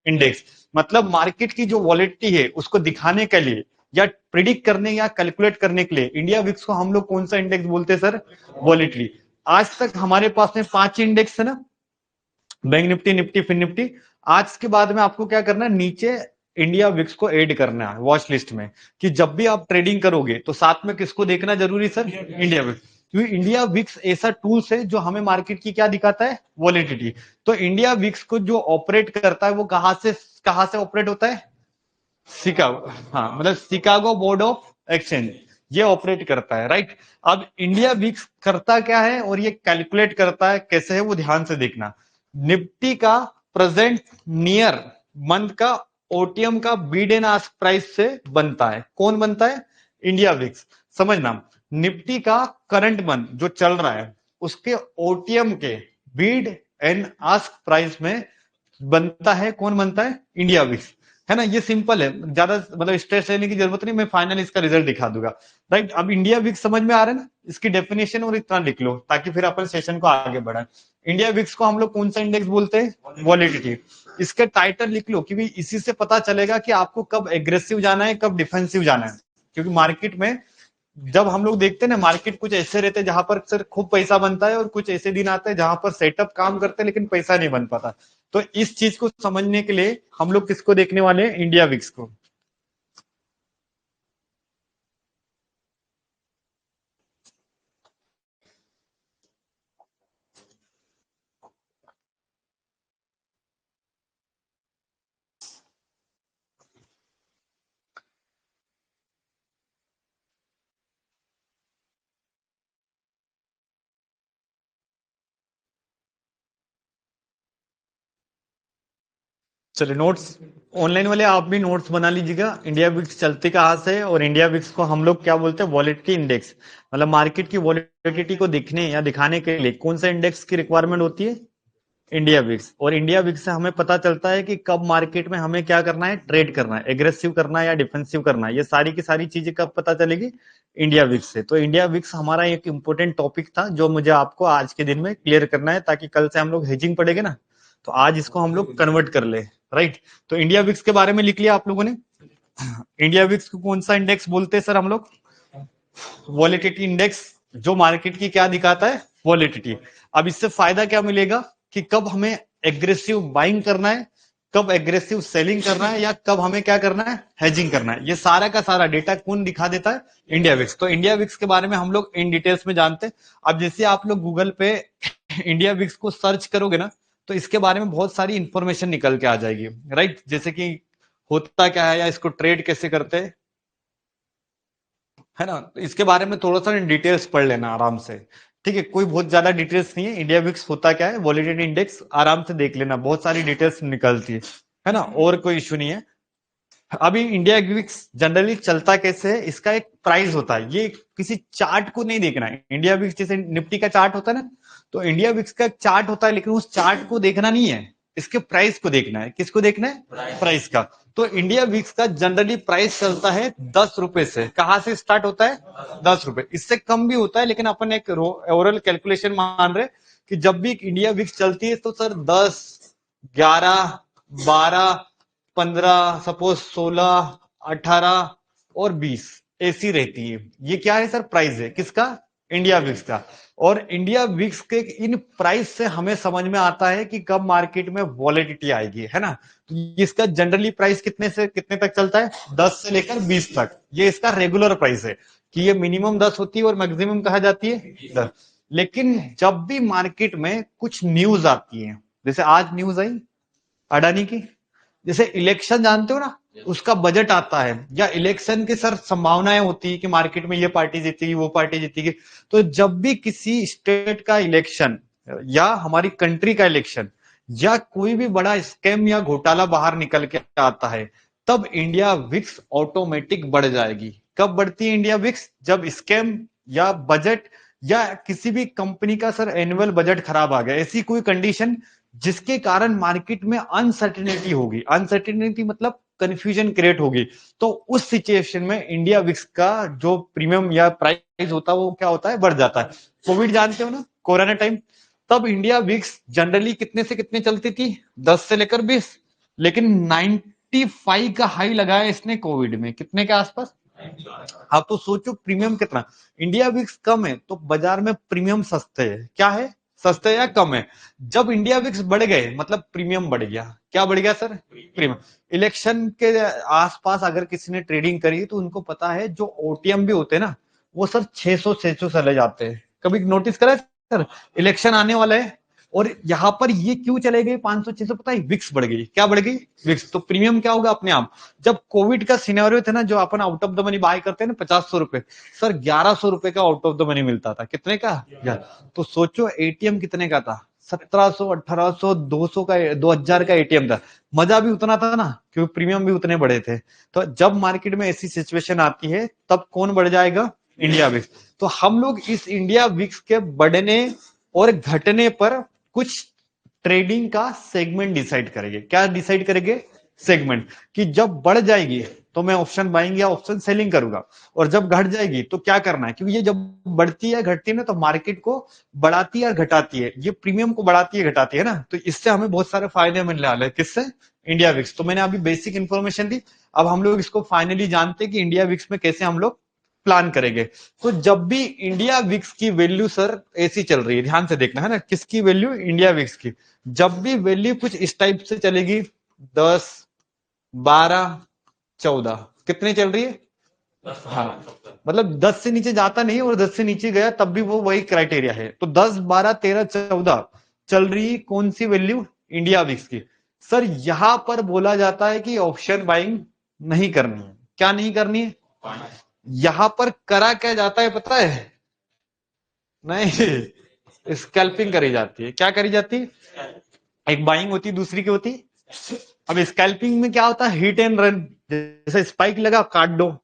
इंडेक्स। मतलब मार्केट की जो वॉलिडिटी है उसको दिखाने के लिए या प्रिडिक्ट करने या कैलकुलेट करने के लिए इंडिया विक्स को हम लोग कौन सा इंडेक्स बोलते हैं सर? वॉलिडिटी। आज तक हमारे पास में 5 इंडेक्स है ना, bank Nifty, Nifty, fin Nifty. आज के बाद में आपको क्या करना है? नीचे इंडिया विक्स को ऐड करना है वॉच लिस्ट में, कि जब भी आप ट्रेडिंग करोगे तो साथ में किसको देखना जरूरी सर? India VIX. क्योंकि इंडिया विक्स ऐसा टूल्स है जो हमें मार्केट की क्या दिखाता है? वॉलिडिटी। तो इंडिया विक्स को जो ऑपरेट करता है वो कहां से ऑपरेट होता है? शिकागो। हाँ, मतलब शिकागो बोर्ड ऑफ एक्सचेंज ये ऑपरेट करता है, राइट। अब इंडिया विक्स करता क्या है और ये कैलकुलेट करता है कैसे है, वो ध्यान से देखना। निफ्टी का प्रेजेंट नियर मंथ का ओटीएम का बीड एंड आस्क प्राइस से बनता है। कौन बनता है? India VIX. समझना, निफ्टी का करंट मंथ जो चल रहा है उसके ओटीएम के बीड एंड आस्क प्राइस में बनता है। कौन बनता है? इंडिया विक्स, है ना। ये सिंपल है, ज्यादा मतलब स्ट्रेस लेने की जरूरत नहीं, मैं फाइनल इसका रिजल्ट दिखा दूंगा, राइट। अब इंडिया विक्स समझ में आ रहा है ना? इसकी डेफिनेशन और इतना लिख लो ताकि फिर अपन सेशन को आगे बढ़ाएं। इंडिया विक्स को हम लोग कौन सा इंडेक्स बोलते हैं? वॉलिडिटी। इसके टाइटल लिख लो, क्योंकि इसी से पता चलेगा कि आपको कब एग्रेसिव जाना है, कब डिफेंसिव जाना है। क्योंकि मार्केट में जब हम लोग देखते हैं ना, मार्केट कुछ ऐसे रहते हैं जहां पर सर खूब पैसा बनता है, और कुछ ऐसे दिन आते हैं जहां पर सेटअप काम करते हैं लेकिन पैसा नहीं बन पाता। तो इस चीज को समझने के लिए हम लोग किसको देखने वाले हैं? इंडिया विक्स को। चलिए, नोट्स ऑनलाइन वाले आप भी नोट्स बना लीजिएगा। इंडिया विक्स चलती कहाँ से है, और इंडिया विक्स को हम लोग क्या बोलते हैं? Validity index. मतलब मार्केट की वॉलिडिटी को दिखने या दिखाने के लिए कौन सा इंडेक्स की रिक्वायरमेंट होती है? India VIX. और इंडिया विक्स से हमें पता चलता है कि कब मार्केट में हमें क्या करना है? ट्रेड करना है, एग्रेसिव करना है या डिफेंसिव करना है। ये सारी की सारी चीजें कब पता चलेगी? इंडिया विक्स से। तो इंडिया विक्स हमारा एक इंपॉर्टेंट टॉपिक था जो मुझे आपको आज के दिन में क्लियर करना है, ताकि कल से हम लोग हेजिंग पढ़ेंगे ना, तो आज इसको हम लोग कन्वर्ट कर ले, राइट। तो इंडिया विक्स के बारे में लिख लिया आप लोगों ने। इंडिया विक्स को कौन सा इंडेक्स बोलते हैं सर हम लोग? वॉलिडिटी इंडेक्स, जो मार्केट की क्या दिखाता है? वॉलिडिटी। अब इससे फायदा क्या मिलेगा? कि कब हमें एग्रेसिव बाइंग करना है, कब एग्रेसिव सेलिंग करना है, या कब हमें क्या करना है, हेजिंग करना है। ये सारा का सारा डेटा कौन दिखा देता है? India VIX. तो इंडिया विक्स के बारे में हम लोग इन डिटेल्स में जानते हैं। अब जैसे आप लोग गूगल पे इंडिया विक्स को सर्च करोगे ना, तो इसके बारे में बहुत सारी इंफॉर्मेशन निकल के आ जाएगी, राइट। जैसे कि होता क्या है, या इसको ट्रेड कैसे करते हैं, है ना। तो इसके बारे में थोड़ा सा डिटेल्स पढ़ लेना आराम से, ठीक है। कोई बहुत ज्यादा डिटेल्स नहीं है। इंडिया विक्स होता क्या है, वॉलेटिलिटी इंडेक्स, आराम से देख लेना, बहुत सारी डिटेल्स निकलती है ना, और कोई इश्यू नहीं है। अभी इंडिया विक्स जनरली चलता कैसे है, इसका एक प्राइस होता है। ये किसी चार्ट को नहीं देखना है। इंडिया विक्स जैसे निफ्टी का चार्ट होता है ना, तो इंडिया विक्स का एक चार्ट होता है, लेकिन उस चार्ट को देखना नहीं है, इसके प्राइस को देखना है। किसको देखना है? प्राइस का। तो इंडिया विक्स का जनरली प्राइस चलता है 10 रुपए से। कहां से स्टार्ट होता है? 10 रुपए। इससे कम भी होता है, लेकिन अपन एक ओवरऑल कैलकुलेशन मान रहे कि जब भी इंडिया विक्स चलती है तो सर 10, 11, 12, 15, सपोज 16, 18 और 20 ऐसी रहती है। ये क्या है सर? प्राइस है। किसका? इंडिया विक्स का। और इंडिया विक्स के इन प्राइस से हमें समझ में आता है कि कब मार्केट में वॉलेटिलिटी आएगी, है ना। तो इसका जनरली प्राइस कितने से कितने तक चलता है? 10 से लेकर 20 तक। ये इसका रेगुलर प्राइस है कि ये मिनिमम 10 होती है और मैक्सिमम कहा जाती है 10। लेकिन जब भी मार्केट में कुछ न्यूज आती है, जैसे आज न्यूज आई अडानी की, जैसे इलेक्शन जानते हो ना, उसका बजट आता है, या इलेक्शन की सर संभावनाएं होती है कि मार्केट में ये पार्टी जीतेगी, वो पार्टी जीतेगी। तो जब भी किसी स्टेट का इलेक्शन या हमारी कंट्री का इलेक्शन या कोई भी बड़ा स्कैम या घोटाला बाहर निकल के आता है, तब इंडिया विक्स ऑटोमेटिक बढ़ जाएगी। कब बढ़ती है इंडिया विक्स? जब स्कैम या बजट या किसी भी कंपनी का सर एनुअल बजट खराब आ गया, ऐसी कोई कंडीशन जिसके कारण मार्केट में अनसर्टेनिटी होगी। अनसर्टेनिटी मतलब कंफ्यूजन क्रिएट होगी। तो उस सिचुएशन में इंडिया विक्स का जो प्रीमियम या प्राइस होता है वो क्या होता है? बढ़ जाता है। कोविड जानते हो ना, कोरोना टाइम, तब इंडिया विक्स जनरली कितने से कितने चलती थी? 10 से लेकर 20। लेकिन 95 का हाई लगाया इसने कोविड में। कितने के आसपास? आप तो सोचो प्रीमियम कितना। इंडिया विक्स कम है तो बाजार में प्रीमियम सस्ते है। क्या है? सस्ते या कम है। जब इंडिया विक्स बढ़ गए मतलब प्रीमियम बढ़ गया। क्या बढ़ गया सर? प्रीमियम। इलेक्शन के आसपास अगर किसी ने ट्रेडिंग करी तो उनको पता है जो ओटीएम भी होते हैं ना, वो सर 600 चले जाते हैं। कभी नोटिस करा है सर? इलेक्शन आने वाला है और यहां पर ये क्यों चले गए 500-600? पता है, विक्स बढ़ गई। क्या बढ़ गई? विक्स। तो प्रीमियम क्या होगा अपने आप। जब कोविड का सिनेरियो था ना, जो अपन out of the money buy करते हैं ना 50 रुपए, सर 1100 रुपए का आउट ऑफ द मनी मिलता था। कितने का? तो सोचो एटीएम कितने का था? 1700, 1800, 200 का, 2000 का एटीएम था। मजा भी उतना था ना, क्योंकि प्रीमियम भी उतने बड़े थे। तो जब मार्केट में ऐसी सिचुएशन आती है तब कौन बढ़ जाएगा? India VIX. तो हम लोग इस इंडिया विक्स के बढ़ने और घटने पर कुछ ट्रेडिंग का सेगमेंट डिसाइड करेंगे। क्या डिसाइड करेंगे? सेगमेंट। कि जब बढ़ जाएगी तो मैं ऑप्शन बाइंग या ऑप्शन सेलिंग करूंगा, और जब घट जाएगी तो क्या करना है। क्योंकि ये जब बढ़ती है घटती है ना, तो मार्केट को बढ़ाती है और घटाती है। ये प्रीमियम को बढ़ाती है घटाती है ना, तो इससे हमें बहुत सारे फायदे मिलने वाले हैं। किससे? India VIX. तो मैंने अभी बेसिक इंफॉर्मेशन दी। अब हम लोग इसको फाइनली जानते हैं कि इंडिया विक्स में कैसे हम लोग प्लान करेंगे। तो जब भी इंडिया विक्स की वैल्यू सर ऐसी चल रही है, ध्यान से देखना है ना, किसकी वैल्यू? इंडिया विक्स की। जब भी वैल्यू कुछ इस टाइप से चलेगी, 10, 12, 14, कितने चल रही है? हाँ, मतलब 10 से नीचे जाता नहीं, और 10 से नीचे गया तब भी वो वही क्राइटेरिया है। तो 10, 12, 13, 14 चल रही कौन सी वैल्यू? इंडिया विक्स की। सर यहां पर बोला जाता है कि ऑप्शन बाइंग नहीं करनी है। क्या नहीं करनी है? यहां पर करा क्या जाता है पता है? नहीं, स्कैल्पिंग करी जाती है। क्या करी जाती है? एक बाइंग होती, दूसरी की होती। अब स्कैल्पिंग में क्या होता है? Hit and run. जैसे स्पाइक लगा, काट दो।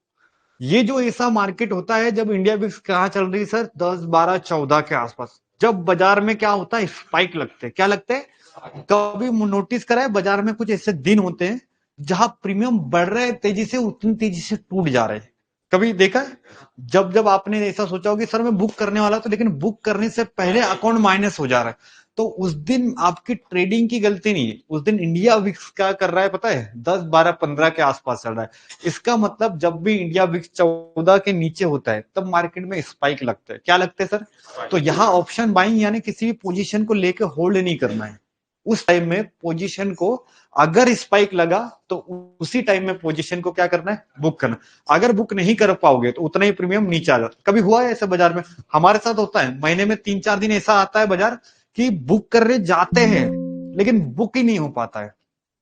ये जो ऐसा मार्केट होता है, जब इंडिया विक्स कहाँ चल रही है सर? 10, 12, 14 के आसपास। जब बाजार में क्या होता है? स्पाइक लगते हैं। क्या लगते हैं? कभी नोटिस करा है बाजार में कुछ ऐसे दिन होते हैं जहां प्रीमियम बढ़ रहे हैं तेजी से, उतनी तेजी से टूट जा रहे हैं। कभी देखा है? जब जब आपने ऐसा सोचा हो कि सर मैं बुक करने वाला तो, लेकिन बुक करने से पहले अकाउंट माइनस हो जा रहा है, तो उस दिन आपकी ट्रेडिंग की गलती नहीं है, उस दिन इंडिया विक्स क्या कर रहा है पता है, 10 12 15 के आसपास चल रहा है। इसका मतलब जब भी इंडिया विक्स 14 के नीचे होता है तब मार्केट में स्पाइक लगता है। क्या लगता है सर? तो यहाँ ऑप्शन बाइंग यानी किसी भी पोजीशन को लेकर होल्ड नहीं करना है। उस टाइम में पोजीशन को अगर स्पाइक लगा तो उसी टाइम में पोजीशन को क्या करना है, बुक करना। अगर बुक नहीं कर पाओगे तो उतना ही प्रीमियम नीचे आ जाता। कभी हुआ है ऐसा बाजार में? हमारे साथ होता है, महीने में 3 4 दिन ऐसा आता है बाजार कि बुक करने जाते हैं लेकिन बुक ही नहीं हो पाता है,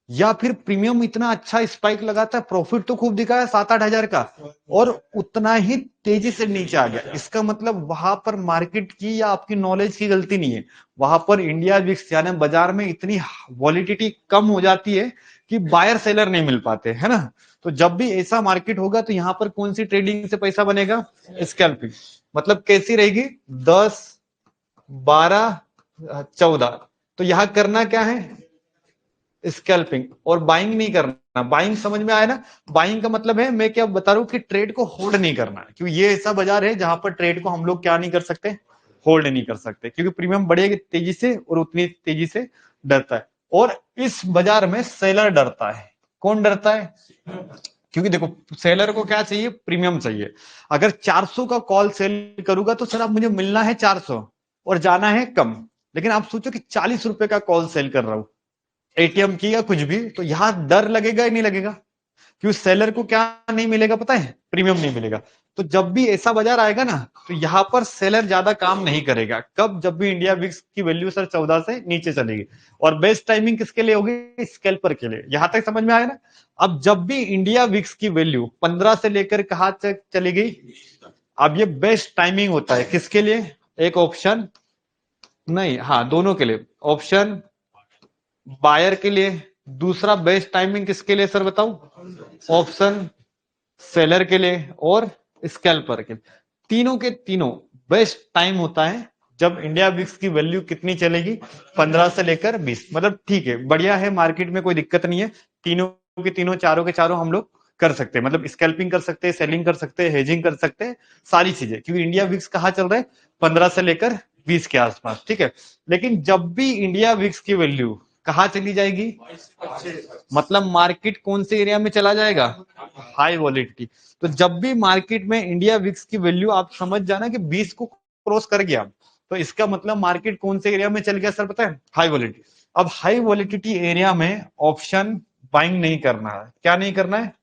या फिर प्रीमियम इतना अच्छा स्पाइक लगाता है, प्रॉफिट तो खूब दिखा है 7 8 हजार का, और उतना ही तेजी से नीचे आ गया। इसका मतलब वहां पर मार्केट की या आपकी नॉलेज की गलती नहीं है, वहां पर इंडिया विक्स यानी बाजार में इतनी वॉलिडिटी कम हो जाती है कि बायर सेलर नहीं मिल पाते, है ना। तो जब भी ऐसा मार्केट होगा तो यहाँ पर कौन सी ट्रेडिंग से पैसा बनेगा? स्कैल्पिंग। मतलब कैसी रहेगी? 10 12 14। तो यहाँ करना क्या है? स्कैल्पिंग, और बाइंग नहीं करना। बाइंग समझ में आया ना? बाइंग का मतलब है, मैं क्या बता रहा हूं कि ट्रेड को होल्ड नहीं करना है, क्योंकि ये ऐसा बाजार है जहां पर ट्रेड को हम लोग क्या नहीं कर सकते, होल्ड नहीं कर सकते, क्योंकि प्रीमियम बढ़ेगी तेजी से और उतनी तेजी से डरता है। और इस बाजार में सेलर डरता है। कौन डरता है? क्योंकि देखो सेलर को क्या चाहिए? प्रीमियम चाहिए। अगर 400 का कॉल सेल करूंगा तो सर अब मुझे मिलना है 400 और जाना है कम, लेकिन आप सोचो कि 40 रुपए का कॉल सेल कर रहा हूं एटीएम की या कुछ भी, तो यहां डर लगेगा ही नहीं लगेगा? क्यों? सेलर को क्या नहीं मिलेगा पता है? प्रीमियम नहीं मिलेगा। तो जब भी ऐसा बाजार आएगा ना तो यहां पर सेलर ज्यादा काम नहीं करेगा। कब? जब भी इंडिया विक्स की वैल्यू सर 14 से नीचे चलेगी। और बेस्ट टाइमिंग किसके लिए होगी? स्कैल्पर के लिए। यहां तक समझ में आया ना? अब जब भी इंडिया विक्स की वैल्यू 15 से लेकर कहां तक चली गई, अब ये बेस्ट टाइमिंग होता है किसके लिए? एक ऑप्शन नहीं, हाँ दोनों के लिए। ऑप्शन बायर के लिए, दूसरा बेस्ट टाइमिंग किसके लिए सर बताऊं? ऑप्शन सेलर के लिए और स्कैल्पर के लिए। तीनों के तीनों बेस्ट टाइम होता है जब इंडिया विक्स की वैल्यू कितनी चलेगी? 15 से लेकर 20। मतलब ठीक है, बढ़िया है, मार्केट में कोई दिक्कत नहीं है। तीनों के तीनों, चारों के चारों हम लोग कर सकते हैं, मतलब स्कैल्पिंग कर सकते हैं, सेलिंग कर सकते हैं, हेजिंग कर सकते हैं, सारी चीजें, क्योंकि इंडिया विक्स कहाँ चल रहा है? 15 से लेकर 20 के आसपास, ठीक है। लेकिन जब भी इंडिया विक्स की वैल्यू कहाँ चली जाएगी, मतलब मार्केट कौन से एरिया में चला जाएगा? High validity. तो जब भी मार्केट में इंडिया विक्स की वैल्यू आप समझ जाना कि 20 को क्रॉस कर गया, तो इसका मतलब मार्केट कौन से एरिया में चल गया सर पता है? High validity. अब हाई वॉलिडिटी एरिया में ऑप्शन बाइंग नहीं करना है। क्या नहीं करना है?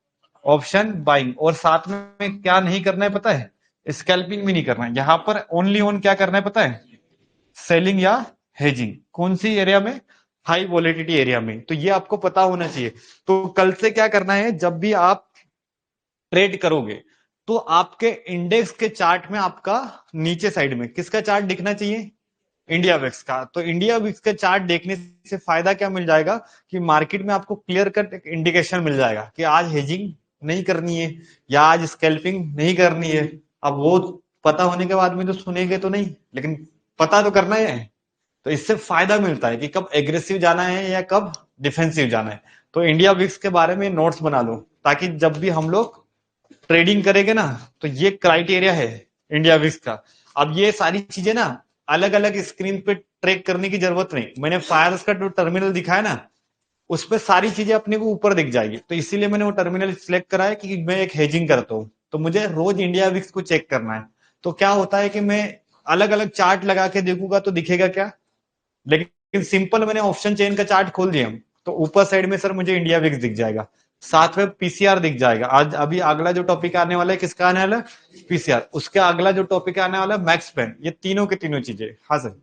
Option buying. और साथ में क्या नहीं करना है पता है? स्कैल्पिंग भी नहीं करना है। यहां पर ओनली ऑन क्या करना है पता है? सेलिंग या हेजिंग। कौन सी एरिया में? हाई वॉलिडिटी एरिया में। तो ये आपको पता होना चाहिए। तो कल से क्या करना है, जब भी आप ट्रेड करोगे तो आपके इंडेक्स के चार्ट में आपका नीचे साइड में किसका चार्ट दिखना चाहिए? इंडिया विक्स का। तो इंडिया विक्स का चार्ट देखने से फायदा क्या मिल जाएगा कि मार्केट में आपको क्लियर कट एक इंडिकेशन मिल जाएगा कि आज हेजिंग नहीं करनी है या आज स्कैल्पिंग नहीं करनी है। अब वो पता होने के बाद में तो सुनेंगे तो नहीं, लेकिन पता तो करना है। तो इससे फायदा मिलता है कि कब एग्रेसिव जाना है या कब डिफेंसिव जाना है। तो इंडिया विक्स के बारे में नोट्स बना लो, ताकि जब भी हम लोग ट्रेडिंग करेंगे ना तो ये क्राइटेरिया है इंडिया विक्स का। अब ये सारी चीजें ना अलग अलग स्क्रीन पे ट्रैक करने की जरूरत नहीं। मैंने फायर्स का जो टर्मिनल दिखाया ना उस पर सारी चीजें अपने को ऊपर दिख जाएगी, तो इसीलिए मैंने वो टर्मिनल सिलेक्ट करा है कि मैं एक हेजिंग करता हूँ, तो मुझे रोज इंडिया विक्स को चेक करना है। तो क्या होता है कि मैं अलग अलग चार्ट लगा के देखूंगा तो दिखेगा क्या, लेकिन सिंपल मैंने ऑप्शन चेन का चार्ट खोल दिया तो ऊपर साइड में सर मुझे इंडिया विक्स दिख जाएगा, साथ में पीसीआर दिख जाएगा। आज अभी अगला जो टॉपिक आने वाला है किसका आने वाला है? पीसीआर। उसके अगला जो टॉपिक आने वाला है मैक्स पेन। ये तीनों के तीनों चीजें। हाँ सर,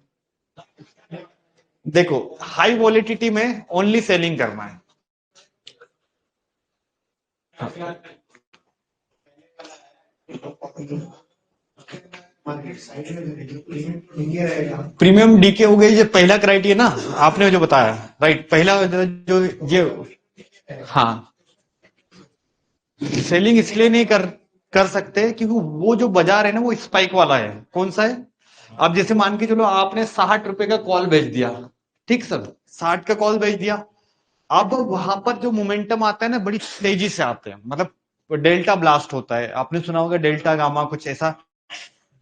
देखो हाई वॉलिडिटी में ओनली सेलिंग करना है। प्रीमियम डीके हो गई, ये पहला क्राइटेरिया ना आपने जो बताया, राइट। पहला जो ये, हाँ सेलिंग इसलिए नहीं कर सकते क्योंकि वो जो बाजार है ना वो स्पाइक वाला है। कौन सा है? अब जैसे मान के चलो आपने 60 रुपए का कॉल भेज दिया, ठीक सर, 60 का कॉल भेज दिया। अब वहां पर जो मोमेंटम आता है ना बड़ी तेजी से आते हैं, मतलब डेल्टा ब्लास्ट होता है, आपने सुना होगा डेल्टा गामा कुछ ऐसा,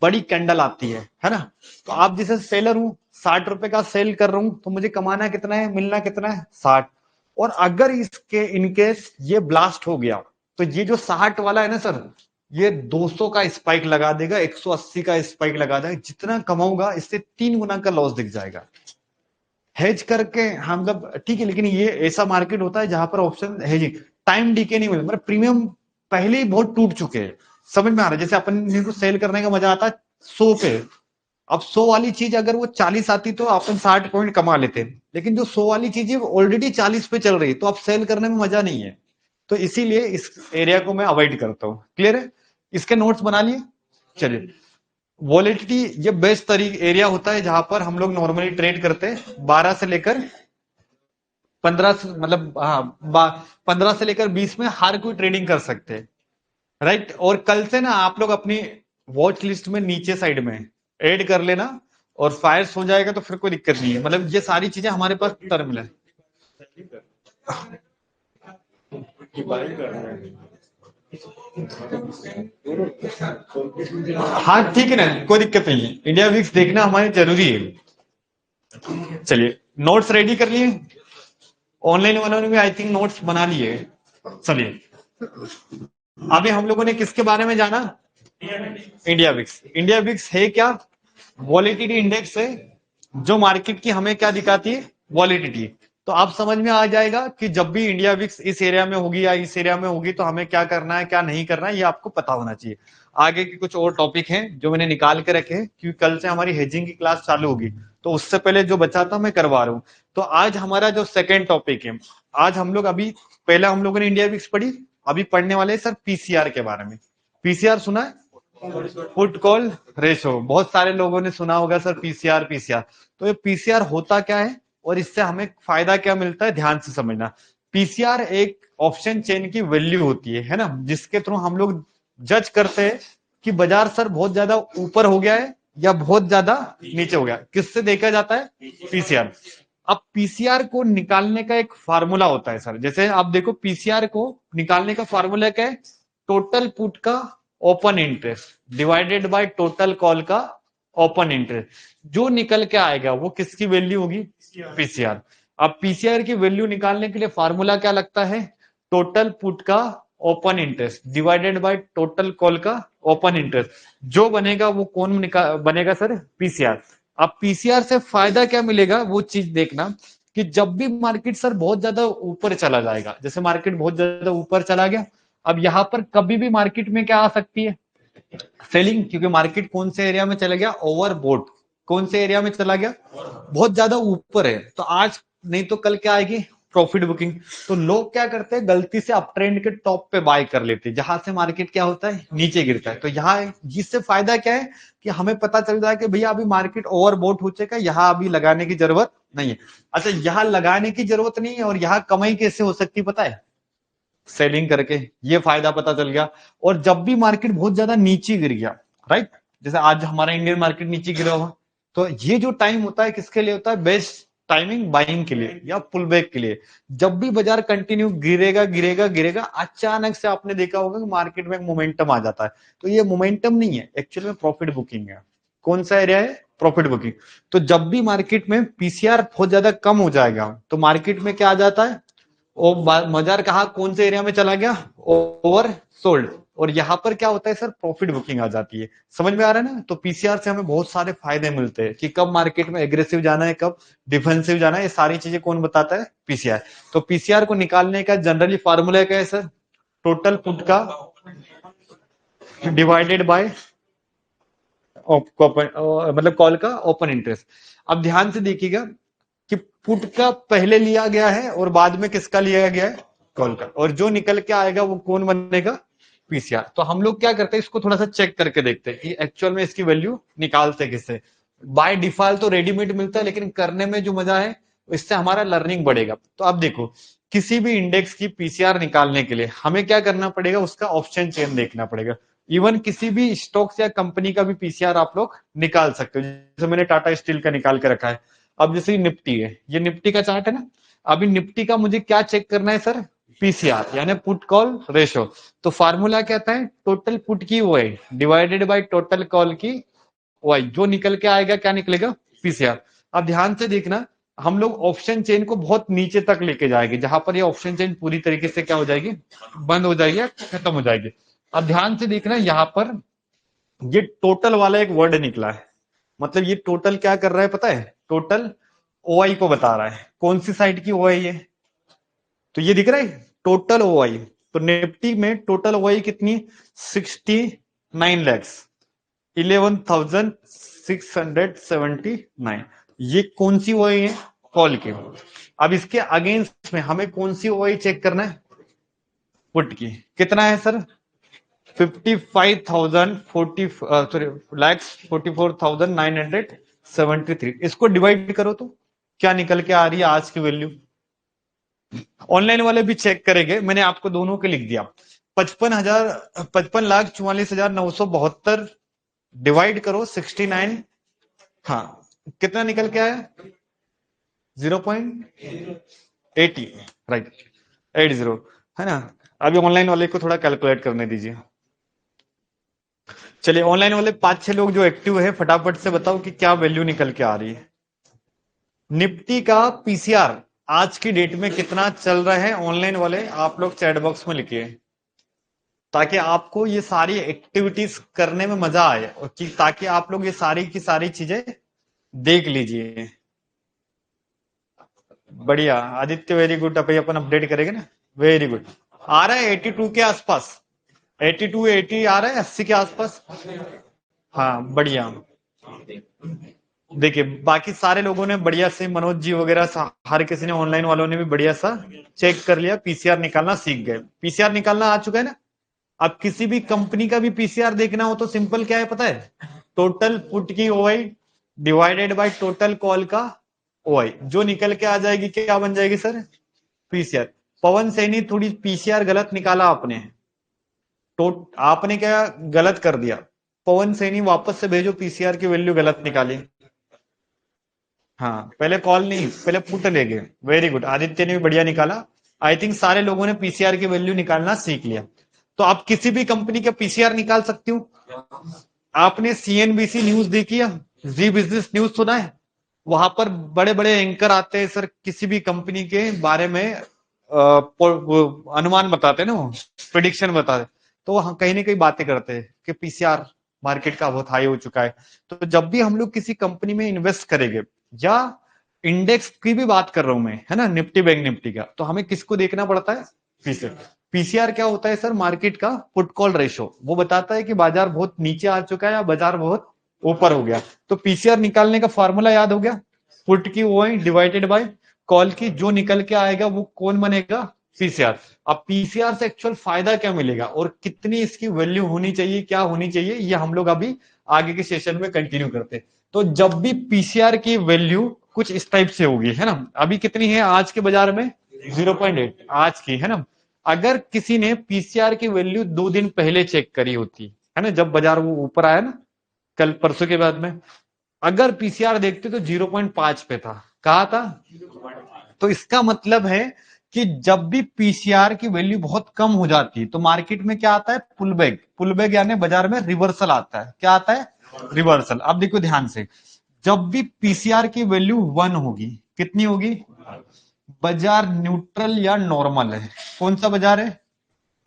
बड़ी कैंडल आती है ना। तो आप जैसे सेलर हूं, 60 रुपए का सेल कर रहा हूं, तो मुझे कमाना कितना है, मिलना कितना है, 60। और अगर इसके इनकेस ये ब्लास्ट हो गया, तो ये जो 60 वाला है ना सर, ये 200 का स्पाइक लगा देगा, 180 का स्पाइक लगा देगा, जितना कमाऊंगा इससे 3 गुना का लॉस दिख जाएगा। हेज करके हम मतलब ठीक है, लेकिन ये ऐसा मार्केट होता है जहां पर ऑप्शन हेजिंग टाइम डीके नहीं मिलता, मतलब प्रीमियम पहले ही बहुत टूट चुके हैं। समझ में आ रहा है, जैसे अपन को सेल करने का मजा आता है 100 पे, अब 100 वाली चीज अगर वो 40 आती तो अपन 60 पॉइंट कमा लेते, लेकिन जो 100 वाली चीज है वो ऑलरेडी 40 पे चल रही है, तो अब सेल करने में मजा नहीं है। तो इसीलिए इस एरिया को मैं अवॉइड करता हूँ। क्लियर है, इसके नोट्स बना लिए। चलिए, वॉलेटिलिटी ये बेस्ट तरीके एरिया होता है जहां पर हम लोग नॉर्मली ट्रेड करते हैं, 12 से लेकर 15, मतलब हाँ 15 से लेकर 20 में हर कोई ट्रेडिंग कर सकते हैं, राइट। और कल से ना आप लोग अपनी वॉच लिस्ट में नीचे साइड में ऐड कर लेना, और फायर्स हो जाएगा तो फिर कोई दिक्कत नहीं है, मतलब ये सारी चीजें हमारे पास टर्मिनल है। कि बाई करना है। हाँ ठीक है ना, कोई दिक्कत नहीं है, इंडिया विक्स देखना हमारे जरूरी है। चलिए, नोट्स रेडी कर लिए, ऑनलाइन वालों ने आई थिंक नोट्स बना लिए। चलिए, अभी हम लोगों ने किसके बारे में जाना, इंडिया विक्स। इंडिया विक्स है क्या, वॉलेटिलिटी इंडेक्स है, जो मार्केट की हमें क्या दिखाती है, वॉलेटिलिटी। तो आप समझ में आ जाएगा कि जब भी इंडिया विक्स इस एरिया में होगी या इस एरिया में होगी तो हमें क्या करना है क्या नहीं करना है, ये आपको पता होना चाहिए। आगे के कुछ और टॉपिक हैं जो मैंने निकाल के रखे हैं, क्योंकि कल से हमारी हेजिंग की क्लास चालू होगी, तो उससे पहले जो बचा था मैं करवा रहा हूँ। तो आज हमारा जो सेकेंड टॉपिक है, आज हम लोग अभी पहला हम लोगों ने इंडिया विक्स पढ़ी, अभी पढ़ने वाले सर पीसीआर के बारे में। पीसीआर सुना है, पुट कॉल रेशो, बहुत सारे लोगों ने सुना होगा सर पीसीआर पीसीआर। तो ये पीसीआर होता क्या है और इससे हमें फायदा क्या मिलता है, ध्यान से समझना। पीसीआर एक ऑप्शन चेन की वैल्यू होती है ना, जिसके थ्रू हम लोग जज करते हैं कि बाजार सर बहुत ज्यादा ऊपर हो गया है या बहुत ज्यादा नीचे हो गया। किससे देखा जाता है, पीसीआर। अब पीसीआर को निकालने का एक फार्मूला होता है सर, जैसे आप देखो पीसीआर को निकालने का फार्मूला क्या है, टोटल पुट का open interest divided by total call का ओपन इंटरेस्ट, जो निकल के आएगा वो किसकी वैल्यू होगी, पीसीआर। अब पीसीआर की वैल्यू निकालने के लिए फार्मूला क्या लगता है, टोटल पुट का open interest divided by total call का ओपन इंटरेस्ट, जो बनेगा वो कौन बनेगा सर, पीसीआर। अब पीसीआर से फायदा क्या मिलेगा वो चीज देखना, कि जब भी मार्केट सर बहुत ज्यादा ऊपर चला जाएगा, जैसे मार्केट बहुत ज्यादा ऊपर चला गया, अब यहां पर कभी भी मार्केट में क्या आ सकती है, सेलिंग, क्योंकि मार्केट कौन से एरिया में चला गया, ओवरबोट, कौन से एरिया में चला गया, बहुत ज्यादा ऊपर है, तो आज नहीं तो कल क्या आएगी, प्रॉफिट बुकिंग। तो लोग क्या करते हैं, गलती से अप ट्रेंड के टॉप पे बाय कर लेते हैं, जहां से मार्केट क्या होता है, नीचे गिरता है। तो यहाँ जिससे फायदा क्या है कि हमें पता चल जाए कि भैया अभी मार्केट ओवरबोट हो चुका है, यहाँ अभी लगाने की जरूरत नहीं है। अच्छा, यहाँ लगाने की जरूरत नहीं है, और यहाँ कमाई कैसे हो सकती पता है, सेलिंग करके, ये फायदा पता चल गया। और जब भी मार्केट बहुत ज्यादा नीचे गिर गया, राइट, जैसे आज हमारा इंडियन मार्केट नीचे गिरा हुआ, तो ये जो टाइम होता है किसके लिए होता है, बेस्ट टाइमिंग बाइंग के लिए या पुल बैक के लिए। जब भी बाजार कंटिन्यू गिरेगा गिरेगा गिरेगा, अचानक से आपने देखा होगा कि मार्केट में मोमेंटम आ जाता है, तो ये मोमेंटम नहीं है, एक्चुअल में प्रॉफिट बुकिंग है। कौन सा एरिया है, प्रॉफिट बुकिंग। तो जब भी मार्केट में पीसीआर बहुत ज्यादा कम हो जाएगा, तो मार्केट में क्या आ जाता है, बाजार कहा कौन से एरिया में चला गया, ओवर सोल्ड, और यहाँ पर क्या होता है सर, प्रॉफिट बुकिंग आ जाती है। समझ में आ रहा है ना। तो पीसीआर से हमें बहुत सारे फायदे मिलते हैं, कि कब मार्केट में एग्रेसिव जाना है, कब डिफेंसिव जाना है, ये सारी चीजें कौन बताता है, पीसीआर। तो पीसीआर को निकालने का जनरली फार्मूला क्या है सर, टोटल पुट का डिवाइडेड बाय मतलब कॉल का ओपन इंटरेस्ट। अब ध्यान से देखिएगा कि पुट का पहले लिया गया है और बाद में किसका लिया गया है, कॉल का, और जो निकल के आएगा वो कौन बनेगा, पीसीआर। तो हम लोग क्या करते हैं, इसको थोड़ा सा चेक करके देखते हैं कि एक्चुअल में इसकी वैल्यू निकालते किससे। बाय डिफॉल्ट तो रेडीमेड मिलता है, लेकिन करने में जो मजा है इससे हमारा लर्निंग बढ़ेगा। तो अब देखो, किसी भी इंडेक्स की पीसीआर निकालने के लिए हमें क्या करना पड़ेगा, उसका ऑप्शन चेन देखना पड़ेगा। इवन किसी भी स्टॉक्स या कंपनी का भी पीसीआर आप लोग निकाल सकते हो, जैसे मैंने टाटा स्टील का निकाल के रखा है। अब जैसे निफ्टी है, ये निफ्टी का चार्ट है ना, अभी निफ्टी का मुझे क्या चेक करना है सर, पीसीआर यानी पुट कॉल रेशो। तो फार्मूला क्या आता है, टोटल पुट की OI divided by total call की ओआई, जो निकल के आएगा क्या निकलेगा, पीसीआर। अब ध्यान से देखना, हम लोग ऑप्शन चेन को बहुत नीचे तक लेके जाएंगे, जहां पर ये ऑप्शन चेन पूरी तरीके से क्या हो जाएगी, बंद हो जाएगी या खत्म हो जाएगी। अब ध्यान से देखना, यहाँ पर ये टोटल वाला एक वर्ड निकला है, मतलब ये टोटल क्या कर रहा है पता है, टोटल ओआई को बता रहा है। कौन सी साइड की ओआई है, तो ये दिख रहा है टोटल ओआई। तो निफ्टी में टोटल ओआई कितनी, 69 लैक्स 11,679। ये कौन सी ओआई है, कॉल की। अब इसके अगेंस्ट में हमें कौन सी ओआई चेक करना है, पुट की। कितना है सर, 54,973। इसको डिवाइड करो तो क्या निकल के आ रही है आज की वैल्यू। ऑनलाइन वाले भी चेक करेंगे, मैंने आपको दोनों के लिख दिया। 55,44,972 डिवाइड करो 69, हाँ कितना निकल के आया, 0.80, राइट 80 है ना। अभी ऑनलाइन वाले को थोड़ा कैलकुलेट करने दीजिए। चलिए ऑनलाइन वाले 5-6 लोग जो एक्टिव है फटाफट से बताओ कि क्या वैल्यू निकल के आ रही है। निफ्टी का पीसीआर आज की डेट में कितना चल रहा है, ऑनलाइन वाले आप लोग चैट बॉक्स में लिखिए, ताकि आपको ये सारी एक्टिविटीज करने में मजा आए, और कि ताकि आप लोग ये सारी की सारी चीजें देख लीजिए। बढ़िया आदित्य, वेरी गुड। अपन अपडेट करेंगे ना, वेरी गुड। आ रहा है 82 के आसपास, 82 80 आ रहा है, 80 के आसपास। हाँ बढ़िया। देखिए बाकी सारे लोगों ने बढ़िया से, मनोज जी वगैरह हर किसी ने, ऑनलाइन वालों ने भी बढ़िया सा चेक कर लिया, पीसीआर निकालना सीख गए। पीसीआर निकालना आ चुका है ना। अब किसी भी कंपनी का भी पीसीआर देखना हो तो सिंपल क्या है पता है, टोटल पुट की OI divided by total call का ओआई, जो निकल के आ जाएगी क्या बन जाएगी सर, पीसीआर। पवन सैनी थोड़ी पीसीआर गलत निकाला आपने, तो आपने क्या गलत कर दिया, पवन सैनी वापस से भेजो, पीसीआर की वैल्यू गलत निकाली। हाँ पहले कॉल नहीं, पहले पुट ले गए, वेरी गुड। आदित्य ने भी बढ़िया निकाला। आई थिंक सारे लोगों ने पीसीआर की वैल्यू निकालना सीख लिया। तो आप किसी भी कंपनी का पीसीआर निकाल सकते हो। आपने सीएनबीसी न्यूज देखी है, जी बिजनेस न्यूज सुना है, वहां पर बड़े बड़े एंकर आते हैं सर, किसी भी कंपनी के बारे में अनुमान बताते हैं ना, वो प्रिडिक्शन बताते, तो वहां कहीं ना कहीं बातें करते हैं कि पीसीआर मार्केट का बहुत हाई हो चुका है। तो जब भी हम लोग किसी कंपनी में इन्वेस्ट करेंगे, या इंडेक्स की भी बात कर रहा हूं मैं, है ना, निफ्टी बैंक निफ्टी का, तो हमें किसको देखना पड़ता है, पीसीआर। पीसीआर क्या होता है सर, मार्केट का पुट कॉल रेशो, वो बताता है कि बाजार बहुत नीचे आ चुका है या बाजार बहुत ऊपर हो गया। तो पीसीआर निकालने का फॉर्मूला याद हो गया, पुट की ओआई डिवाइडेड बाय कॉल की, जो निकल के आएगा वो कौन बनेगा, पीसीआर। अब पीसीआर से एक्चुअल फायदा क्या मिलेगा और कितनी इसकी वैल्यू होनी चाहिए, क्या होनी चाहिए, ये हम लोग अभी आगे के सेशन में कंटिन्यू करते हैं। तो जब भी पीसीआर की वैल्यू कुछ इस टाइप से होगी, है ना, अभी कितनी है आज के बाजार में 0.8 आज की, है ना। अगर किसी ने पीसीआर की वैल्यू 2 दिन पहले चेक करी होती, है ना, जब बाजार वो ऊपर आया ना, कल परसों के बाद में, अगर पीसीआर देखते तो 0.5 पे था, कहा था। तो इसका मतलब है कि जब भी पीसीआर की वैल्यू बहुत कम हो जाती है तो मार्केट में क्या आता है, पुल बैक। पुल बैक यानी बाजार में रिवर्सल आता है। क्या आता है, रिवर्सल। अब देखो ध्यान से, जब भी पीसीआर की वैल्यू 1 होगी, कितनी होगी, बाजार न्यूट्रल या नॉर्मल है। कौन सा बाजार है,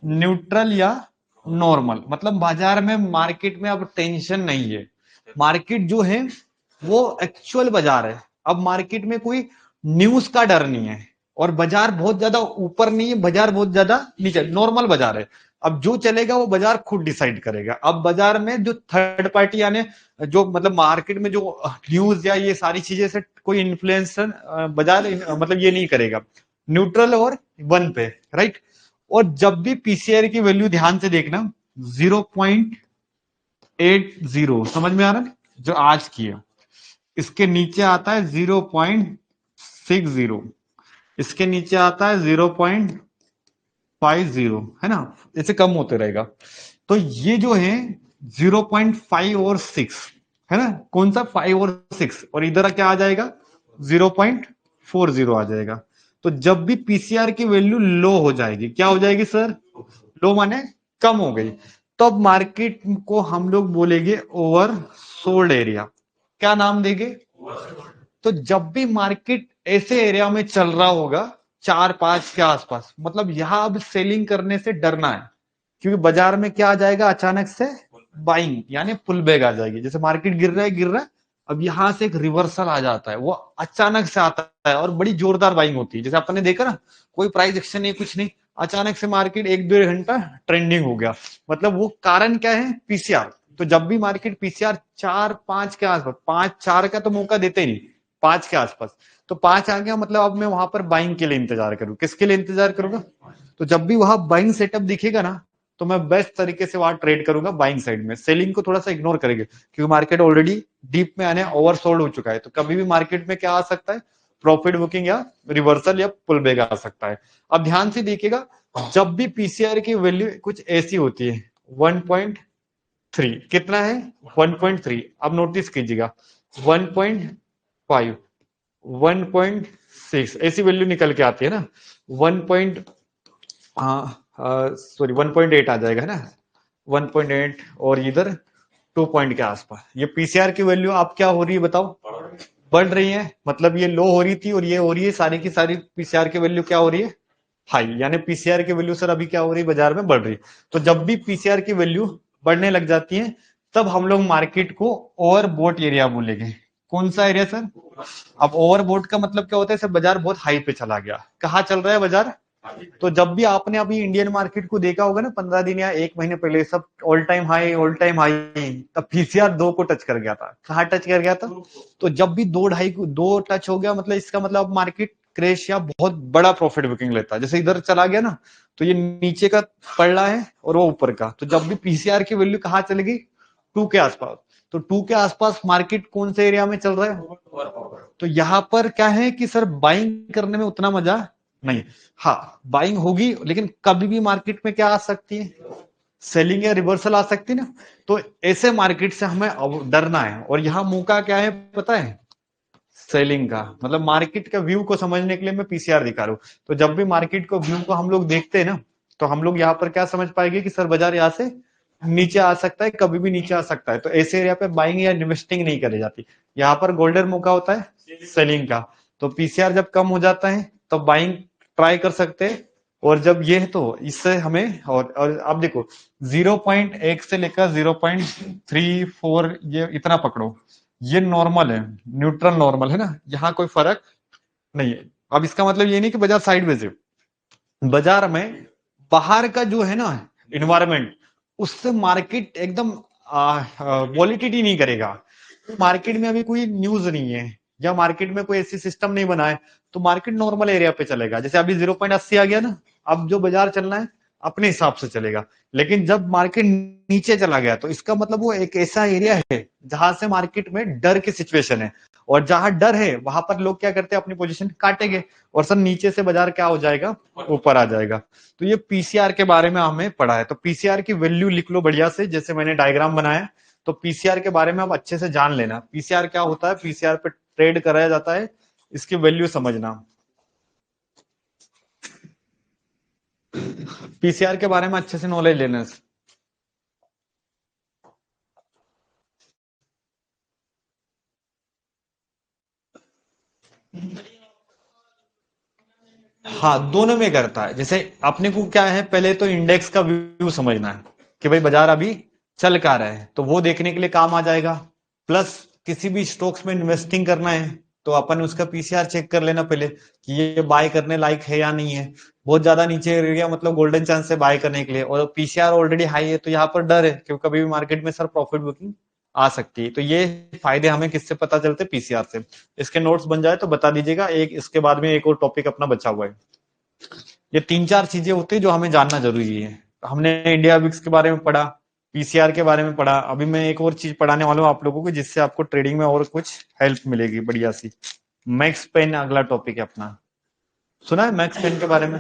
न्यूट्रल या नॉर्मल, मतलब बाजार में, मार्केट में अब टेंशन नहीं है, मार्केट जो है वो एक्चुअल बाजार है। अब मार्केट में कोई न्यूज का डर नहीं है, और बाजार बहुत ज्यादा ऊपर नहीं है, बाजार बहुत ज्यादा नीचे, नॉर्मल बाजार है। अब जो चलेगा वो बाजार खुद डिसाइड करेगा। अब बाजार में जो थर्ड पार्टी यानी जो, मतलब मार्केट में जो न्यूज या ये सारी चीजें से कोई इन्फ्लुएंस बाजार मतलब ये नहीं करेगा, न्यूट्रल और 1 पे, राइट। और जब भी पीसीआर की वैल्यू ध्यान से देखना 0.80, समझ में आ रहा है, जो आज की है, इसके नीचे आता है 0.60, इसके नीचे आता है 0.50, है ना, इसे कम होते रहेगा। तो ये जो है 0.5 और 6, है ना, कौन सा 5 और 6, और इधर क्या आ जाएगा 0.40 आ जाएगा। तो जब भी पीसीआर की वैल्यू लो हो जाएगी, क्या हो जाएगी सर? लो माने कम हो गई, तब मार्केट को हम लोग बोलेंगे ओवर सोल्ड एरिया। क्या नाम देंगे? तो जब भी मार्केट ऐसे एरिया में चल रहा होगा 4-5 के आसपास, मतलब यहां अब सेलिंग करने से डरना है, क्योंकि बाजार में क्या आ जाएगा अचानक से? बाइंग, यानी पुल बैक आ जाएगी। जैसे मार्केट गिर रहा है, अब यहां से एक रिवर्सल आ जाता है, वो अचानक से आता है और बड़ी जोरदार बाइंग होती है। जैसे आपने देखा ना, कोई प्राइस एक्शन नहीं, कुछ नहीं, अचानक से मार्केट 1-2 घंटा ट्रेंडिंग हो गया, मतलब वो कारण क्या है? पीसीआर। तो जब भी मार्केट पीसीआर 4-5 के आसपास, 5-4 का तो मौका देते ही नहीं, 5 के आसपास, तो 5 आ गया, मतलब अब मैं वहां पर बाइंग के लिए इंतजार करूं। किसके लिए इंतजार करूंगा? तो जब भी वहां बाइंग सेटअप दिखेगा ना, तो मैं बेस्ट तरीके से वहां ट्रेड करूंगा बाइंग साइड में। सेलिंग को थोड़ा सा इग्नोर करेंगे, क्योंकि मार्केट ऑलरेडी डीप में आने ओवरसोल्ड हो चुका है। तो कभी भी मार्केट में क्या आ सकता है? प्रॉफिट बुकिंग या रिवर्सल या पुल बैक आ सकता है। अब ध्यान से देखिएगा, जब भी पीसीआर की वैल्यू कुछ ऐसी होती है, 1.3 कितना है? 1.3। अब नोटिस कीजिएगा, 1.5, 1.6 ऐसी वैल्यू निकल के आती है ना, 1. सॉरी 1.8 आ जाएगा है ना, 1.8, और इधर 2 पॉइंट के आसपास। ये पीसीआर की वैल्यू आप क्या हो रही है बताओ? बढ़ रही है, मतलब ये लो हो रही थी और ये हो रही है, सारी की सारी पीसीआर की वैल्यू क्या हो रही है? हाई। यानी पीसीआर की वैल्यू सर अभी क्या हो रही है? बाजार में बढ़ रही है। तो जब भी पीसीआर की वैल्यू बढ़ने लग जाती है, तब हम लोग मार्केट को ओवरबॉट एरिया बोलेंगे। कौन सा एरिया सर? अब ओवरबॉट का मतलब क्या होता है सर? बाजार बहुत हाई पे चला गया। कहाँ चल रहा है बाजार? तो जब भी आपने अभी इंडियन मार्केट को देखा होगा ना, 15 दिन या 1 महीने पहले, सब all time high, all time high, तब पीसीआर 2 को टच कर गया था। कहाँ टच कर गया था? तो जब भी 2 टच हो गया, मतलब इसका मतलब मार्केट क्रैश या बहुत बड़ा प्रॉफिट बुकिंग लेता है। जैसे इधर चला गया ना, तो ये नीचे का पड़ रहा है और वो ऊपर का। तो जब भी पीसीआर की वैल्यू कहाँ चलेगी? 2 के आसपास। तो 2 के आसपास मार्केट कौन से एरिया में चल रहा है? तो यहां पर क्या है कि सर बाइंग करने में उतना मजा नहीं। हाँ, बाइंग होगी, लेकिन कभी भी मार्केट में क्या आ सकती है? सेलिंग या रिवर्सल आ सकती है ना। तो ऐसे मार्केट से हमें डरना है। और यहाँ मौका क्या है पता है? सेलिंग का। मतलब मार्केट का व्यू को समझने के लिए मैं पीसीआर दिखा रहा हूं। तो जब भी मार्केट को व्यू को हम लोग देखते हैं ना, तो हम लोग यहाँ पर क्या समझ पाएंगे कि सर बाजार यहाँ से नीचे आ सकता है, कभी भी नीचे आ सकता है। तो ऐसे एरिया पे बाइंग या इन्वेस्टिंग नहीं करी जाती। यहाँ पर गोल्डन मौका होता है सेलिंग का। तो पीसीआर जब कम हो जाता है, तो बाइंग ट्राई कर सकते हैं। और जब ये है, तो इससे हमें, और अब देखो, 0.1 से लेकर 0.34, ये इतना पकड़ो, ये नॉर्मल है, न्यूट्रल नॉर्मल है ना, यहाँ कोई फर्क नहीं है। अब इसका मतलब ये नहीं कि बाजार साइडवेज है। बाजार में बाहर का जो है ना इन्वायरमेंट, उससे मार्केट एकदम वॉलिटिलिटी नहीं करेगा। मार्केट में अभी कोई न्यूज नहीं है, या मार्केट में कोई ऐसी सिस्टम नहीं बना है, तो मार्केट नॉर्मल एरिया पे चलेगा। जैसे अभी 0.80 आ गया ना, अब जो बाजार चलना है अपने हिसाब से चलेगा। लेकिन जब मार्केट नीचे चला गया, तो इसका मतलब वो एक ऐसा एरिया है जहां से मार्केट में डर की सिचुएशन है। और जहां डर है, वहां पर लोग क्या करते हैं? अपनी पोजीशन काटेंगे, और सर नीचे से बाजार क्या हो जाएगा? ऊपर आ जाएगा। तो ये पीसीआर के बारे में हमें पढ़ा है। तो पीसीआर की वैल्यू लिख लो बढ़िया से, जैसे मैंने डायग्राम बनाया। तो पीसीआर के बारे में आप अच्छे से जान लेना। पीसीआर क्या होता है, पीसीआर पे ट्रेड कराया जाता है, इसकी वैल्यू समझना। पीसीआर के बारे में अच्छे से नॉलेज लेना। हाँ, दोनों में करता है। जैसे अपने को क्या है, पहले तो इंडेक्स का व्यू समझना है कि भाई बाजार अभी चल का रहा है, तो वो देखने के लिए काम आ जाएगा। प्लस किसी भी स्टॉक्स में इन्वेस्टिंग करना है, तो अपन उसका पीसीआर चेक कर लेना पहले कि ये बाय करने लायक है या नहीं है। बहुत ज्यादा नीचे एरिया, मतलब गोल्डन चांस है बाय करने के लिए, और पीसीआर ऑलरेडी हाई है, तो यहाँ पर डर है कि कभी भी मार्केट में सर प्रॉफिट बुकिंग आ सकती है। तो ये फायदे हमें किससे पता चलते? पीसीआर से। इसके नोट्स बन जाए तो बता दीजिएगा। एक इसके बाद में एक और टॉपिक अपना बचा हुआ है। ये 3-4 चीजें होती है जो हमें जानना जरूरी है। हमने इंडिया विक्स के बारे में पढ़ा, पीसीआर के बारे में पढ़ा। अभी मैं एक और चीज पढ़ाने वाला हूँ आप लोगों को, जिससे आपको ट्रेडिंग में और कुछ हेल्प मिलेगी बढ़िया सी। मैक्स पेन अगला टॉपिक है अपना। सुना है मैक्स पेन के बारे में?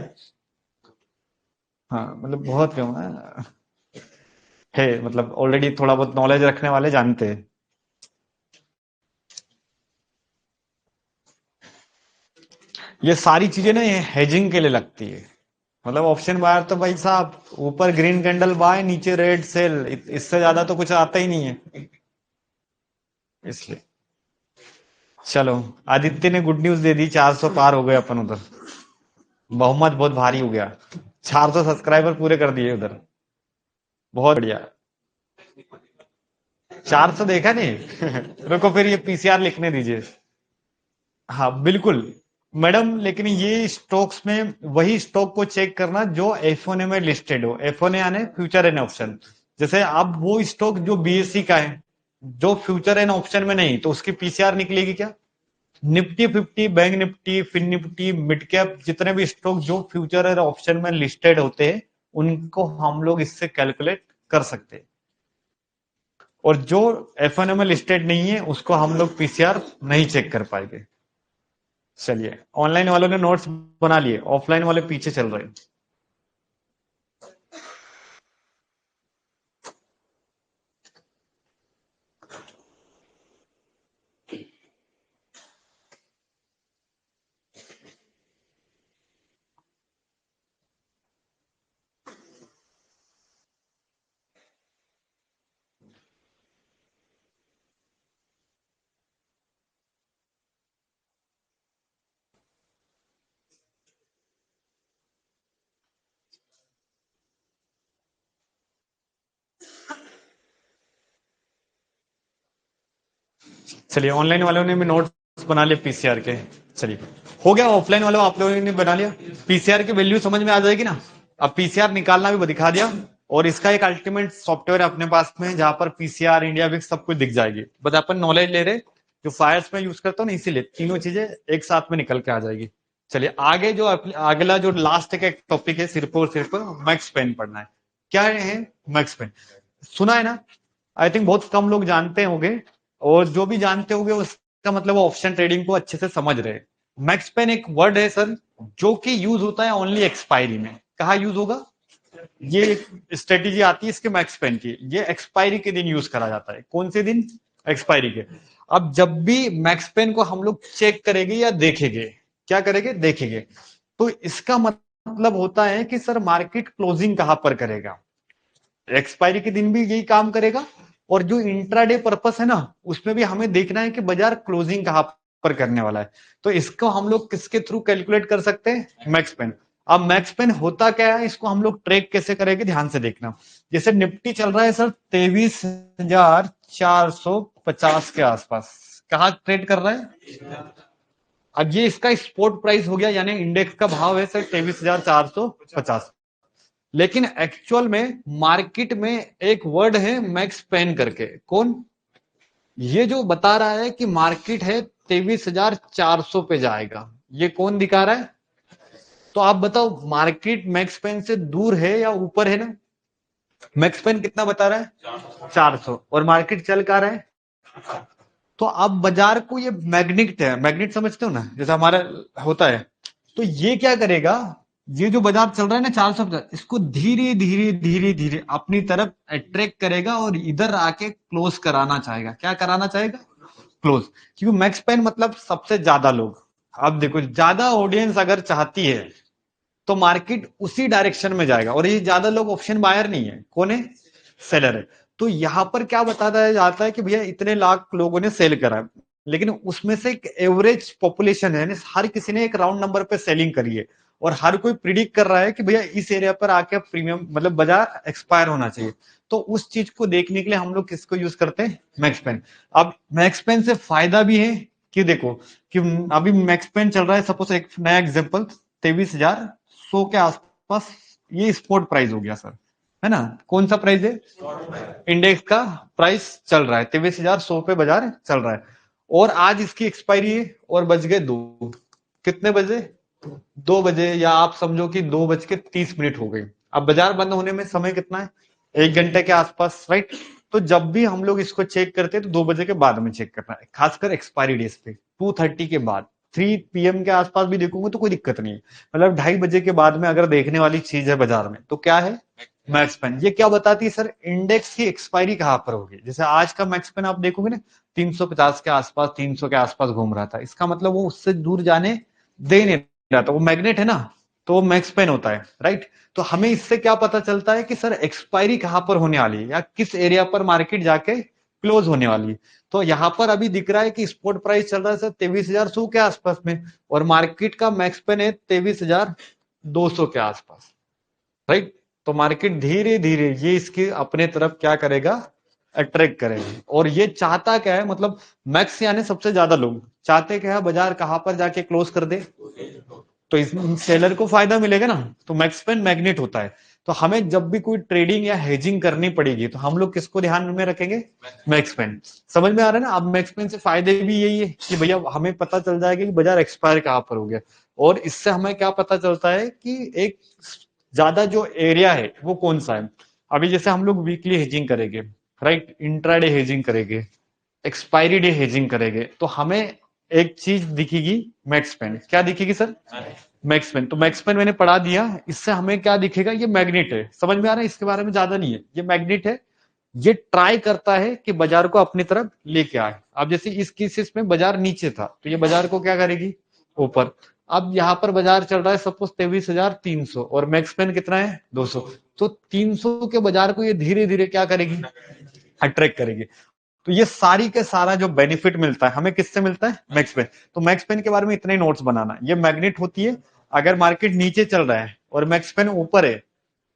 हाँ, मतलब बहुत कम है, मतलब ऑलरेडी थोड़ा बहुत नॉलेज रखने वाले जानते हैं। ये सारी चीजें ना ये हेजिंग के लिए लगती है। मतलब ऑप्शन बायर तो भाई साहब ऊपर ग्रीन कैंडल बाय, नीचे रेड सेल, इससे ज्यादा तो कुछ आता ही नहीं है। इसलिए चलो, आदित्य ने गुड न्यूज दे दी, 400 पार हो गए अपन उधर। बहुमत बहुत भारी हो गया, 400 सब्सक्राइबर पूरे कर दिए उधर। बहुत बढ़िया। 400 देखा नहीं रुको फिर ये पीसीआर लिखने दीजिए। हाँ बिल्कुल मैडम, लेकिन ये स्टॉक्स में वही स्टॉक को चेक करना जो F1A में लिस्टेड हो। F1A यानी फ्यूचर एंड ऑप्शन। जैसे अब वो स्टॉक जो बीएससी का है, जो फ्यूचर एंड ऑप्शन में नहीं, तो उसकी पीसीआर निकलेगी क्या? Nifty 50, bank Nifty, fin Nifty, mid cap, जितने भी स्टॉक जो फ्यूचर और ऑप्शन में लिस्टेड होते हैं, उनको हम लोग इससे कैलकुलेट कर सकते हैं। और जो F1A में लिस्टेड नहीं है उसको हम लोग पीसीआर नहीं चेक कर पाएंगे। चलिए, ऑनलाइन वालों ने नोट्स बना लिए, ऑफलाइन वाले पीछे चल रहे हैं। चलिए, ऑनलाइन वालों ने भी नोट्स बना लिए पीसीआर के। चलिए, हो गया। ऑफलाइन वालों आप लोगों ने बना लिया। पीसीआर की वैल्यू समझ में आ जाएगी ना। अब पीसीआर निकालना भी दिखा दिया, और इसका एक अल्टीमेट सॉफ्टवेयर अपने पास में जहां पर पीसीआर, इंडिया विक्स सब कुछ दिख जाएगी। बस अपन नॉलेज ले रहे, जो फायर्स में यूज करता हूँ ना, इसीलिए तीनों चीजें एक साथ में निकल के आ जाएगी। चलिए आगे, जो अगला जो लास्ट का एक टॉपिक है, सिर्फ और सिर्फ मैक्स पेन पढ़ना है। क्या है मैक्स पेन? सुना है ना? आई थिंक बहुत कम लोग जानते होंगे, और जो भी जानते होंगे उसका मतलब ऑप्शन ट्रेडिंग को अच्छे से समझ रहे हैं। मैक्स पेन एक वर्ड है सर, जो कि यूज होता है ओनली एक्सपायरी में। कहा यूज होगा? ये स्ट्रेटेजी आती है इसके मैक्स पेन की, ये एक्सपायरी के दिन यूज करा जाता है। कौन से दिन? एक्सपायरी के। अब जब भी मैक्स पेन को हम लोग चेक करेंगे या देखेंगे, क्या करेंगे? देखेंगे, तो इसका मतलब होता है कि सर मार्केट क्लोजिंग कहां पर करेगा। एक्सपायरी के दिन भी यही काम करेगा, और जो इंट्राडे पर्पस है ना, उसमें भी हमें देखना है कि बाजार क्लोजिंग कहां पर करने वाला है। तो इसको हम लोग किसके थ्रू कैलकुलेट कर सकते हैं? Max pain. अब मैक्स पेन होता क्या है, इसको हम लोग ट्रेक कैसे करेंगे, ध्यान से देखना। जैसे निफ्टी चल रहा है सर 23,450 के आसपास, कहा ट्रेड कर रहा है? अब ये इसका स्पॉट प्राइस हो गया, यानी इंडेक्स का भाव है सर 23,450। लेकिन एक्चुअल में मार्केट में एक वर्ड है मैक्स पेन करके। कौन? ये जो बता रहा है कि मार्केट है 23,400 पे जाएगा, ये कौन दिखा रहा है? तो आप बताओ, मार्केट मैक्स पेन से दूर है या ऊपर है ना? मैक्स पेन कितना बता रहा है? 400, और मार्केट चल का रहा है। तो अब बाजार को, ये मैग्नेट है, मैग्नेट समझते हो ना, जैसा हमारा होता है। तो ये क्या करेगा, ये जो बाजार चल रहा है ना 450, इसको धीरे धीरे धीरे धीरे अपनी तरफ अट्रैक्ट करेगा, और इधर आके क्लोज कराना चाहेगा। क्या कराना चाहेगा? क्लोज। क्योंकि मैक्स पेन मतलब सबसे ज्यादा लोग। अब देखो, ज्यादा ऑडियंस अगर चाहती है तो मार्केट उसी डायरेक्शन में जाएगा, और ये ज्यादा लोग ऑप्शन बायर नहीं है, कौन है? सेलर है। तो यहां पर क्या बताया जाता है कि भैया इतने लाख लोगों ने सेल करा, लेकिन उसमें से एक एवरेज पॉपुलेशन है, हर किसी ने एक राउंड नंबर पे सेलिंग करी है, और हर कोई प्रिडिक्ट कर रहा है कि भैया इस एरिया पर आके प्रीमियम, मतलब बाजार एक्सपायर होना चाहिए। तो उस चीज को देखने के लिए हम लोग किसको यूज करते हैं? Max pain. अब मैक्स पेन से फायदा भी है कि देखो, कि अभी मैक्स पेन चल रहा है, सपोज एक नया एग्जांपल 23,100 के आसपास, ये स्पॉट प्राइस हो गया सर, है ना? कौन सा प्राइस है? इंडेक्स का प्राइस चल रहा है 23,100 पे बाजार चल रहा है, और आज इसकी एक्सपायरी है, और बज गए 2। कितने बजे? 2 बजे, या आप समझो कि 2:30 हो गई। अब बाजार बंद होने में समय कितना है? 1 घंटे के आसपास, राइट? तो जब भी हम लोग इसको चेक करते हैं तो 2 बजे के बाद में चेक करना है, खासकर एक्सपायरी डेज पे 2:30 के बाद। 3 PM के आसपास भी देखोगे तो कोई दिक्कत नहीं है, मतलब 2:30 के बाद में अगर देखने वाली चीज है बाजार में, तो क्या है? Max pain. ये क्या बताती है सर? इंडेक्स की एक्सपायरी कहां पर होगी। जैसे आज का मैक्स पेन आप देखोगे ना, 350 के आसपास, 300 के आसपास घूम रहा था, इसका मतलब वो उससे दूर जाने दे नहीं जाता है, वो मैग्नेट है ना, तो वो मैक्स पेन होता है, राइट। तो हमें इससे क्या पता चलता है कि सर एक्सपायरी कहाँ पर होने वाली है या किस एरिया पर मार्केट जाके क्लोज होने वाली है। तो यहाँ पर अभी दिख रहा है कि स्पॉट प्राइस चल रहा है सर 23,100 के आसपास में, और मार्केट का मैक्स पेन है 23,200 के आसपास, राइट। तो मार्केट धीरे धीरे ये इसके अपने तरफ क्या करेगा, अट्रैक्ट करेगा। और ये चाहता क्या है, मतलब मैक्स यानी सबसे ज्यादा लोग चाहते क्या है, बाजार कहां पर जाके क्लोज कर दे, तो इस सेलर को फायदा मिलेगा ना। तो मैक्स पेन मैग्नेट होता है। तो हमें जब भी कोई ट्रेडिंग या हेजिंग करनी पड़ेगी तो हम लोग किसको ध्यान में रखेंगे, मैक्स पेन। समझ में आ रहा है ना। अब मैक्स पेन से फायदे भी यही है कि भैया हमें पता चल जाएगा कि बाजार एक्सपायर कहां पर हो गया, और इससे हमें क्या पता चलता है कि एक ज्यादा जो एरिया है वो कौन सा है। अभी जैसे हम लोग वीकली हेजिंग करेंगे, राइट, इंट्राडे हेजिंग करेंगे, एक्सपायरी डे हेजिंग करेंगे, तो हमें एक चीज दिखेगी, मैक्स पेन। क्या दिखेगी सर, मैक्स पेन। तो मैक्स पेन मैंने पढ़ा दिया, इससे हमें क्या दिखेगा, ये मैग्नेट है। समझ में आ रहा है, इसके बारे में ज्यादा नहीं है, ये मैग्नेट है। ये ट्राई करता है कि बाजार को अपनी तरफ लेके आए। अब जैसे इस केसेस में बाजार नीचे था तो ये बाजार को क्या करेगी, ऊपर। अब यहाँ पर बाजार चल रहा है सपोज 23,300 और मैक्स पेन कितना है 200, तो 300 के बाजार को ये धीरे धीरे क्या करेगी, अट्रैक्ट करेगी। तो ये सारी के सारा जो बेनिफिट मिलता है हमें किससे मिलता है, मैक्स पेन। तो मैक्स पेन के बारे में इतने नोट्स बनाना, ये मैग्नेट होती है। अगर मार्केट नीचे चल रहा है और मैक्स पेन ऊपर है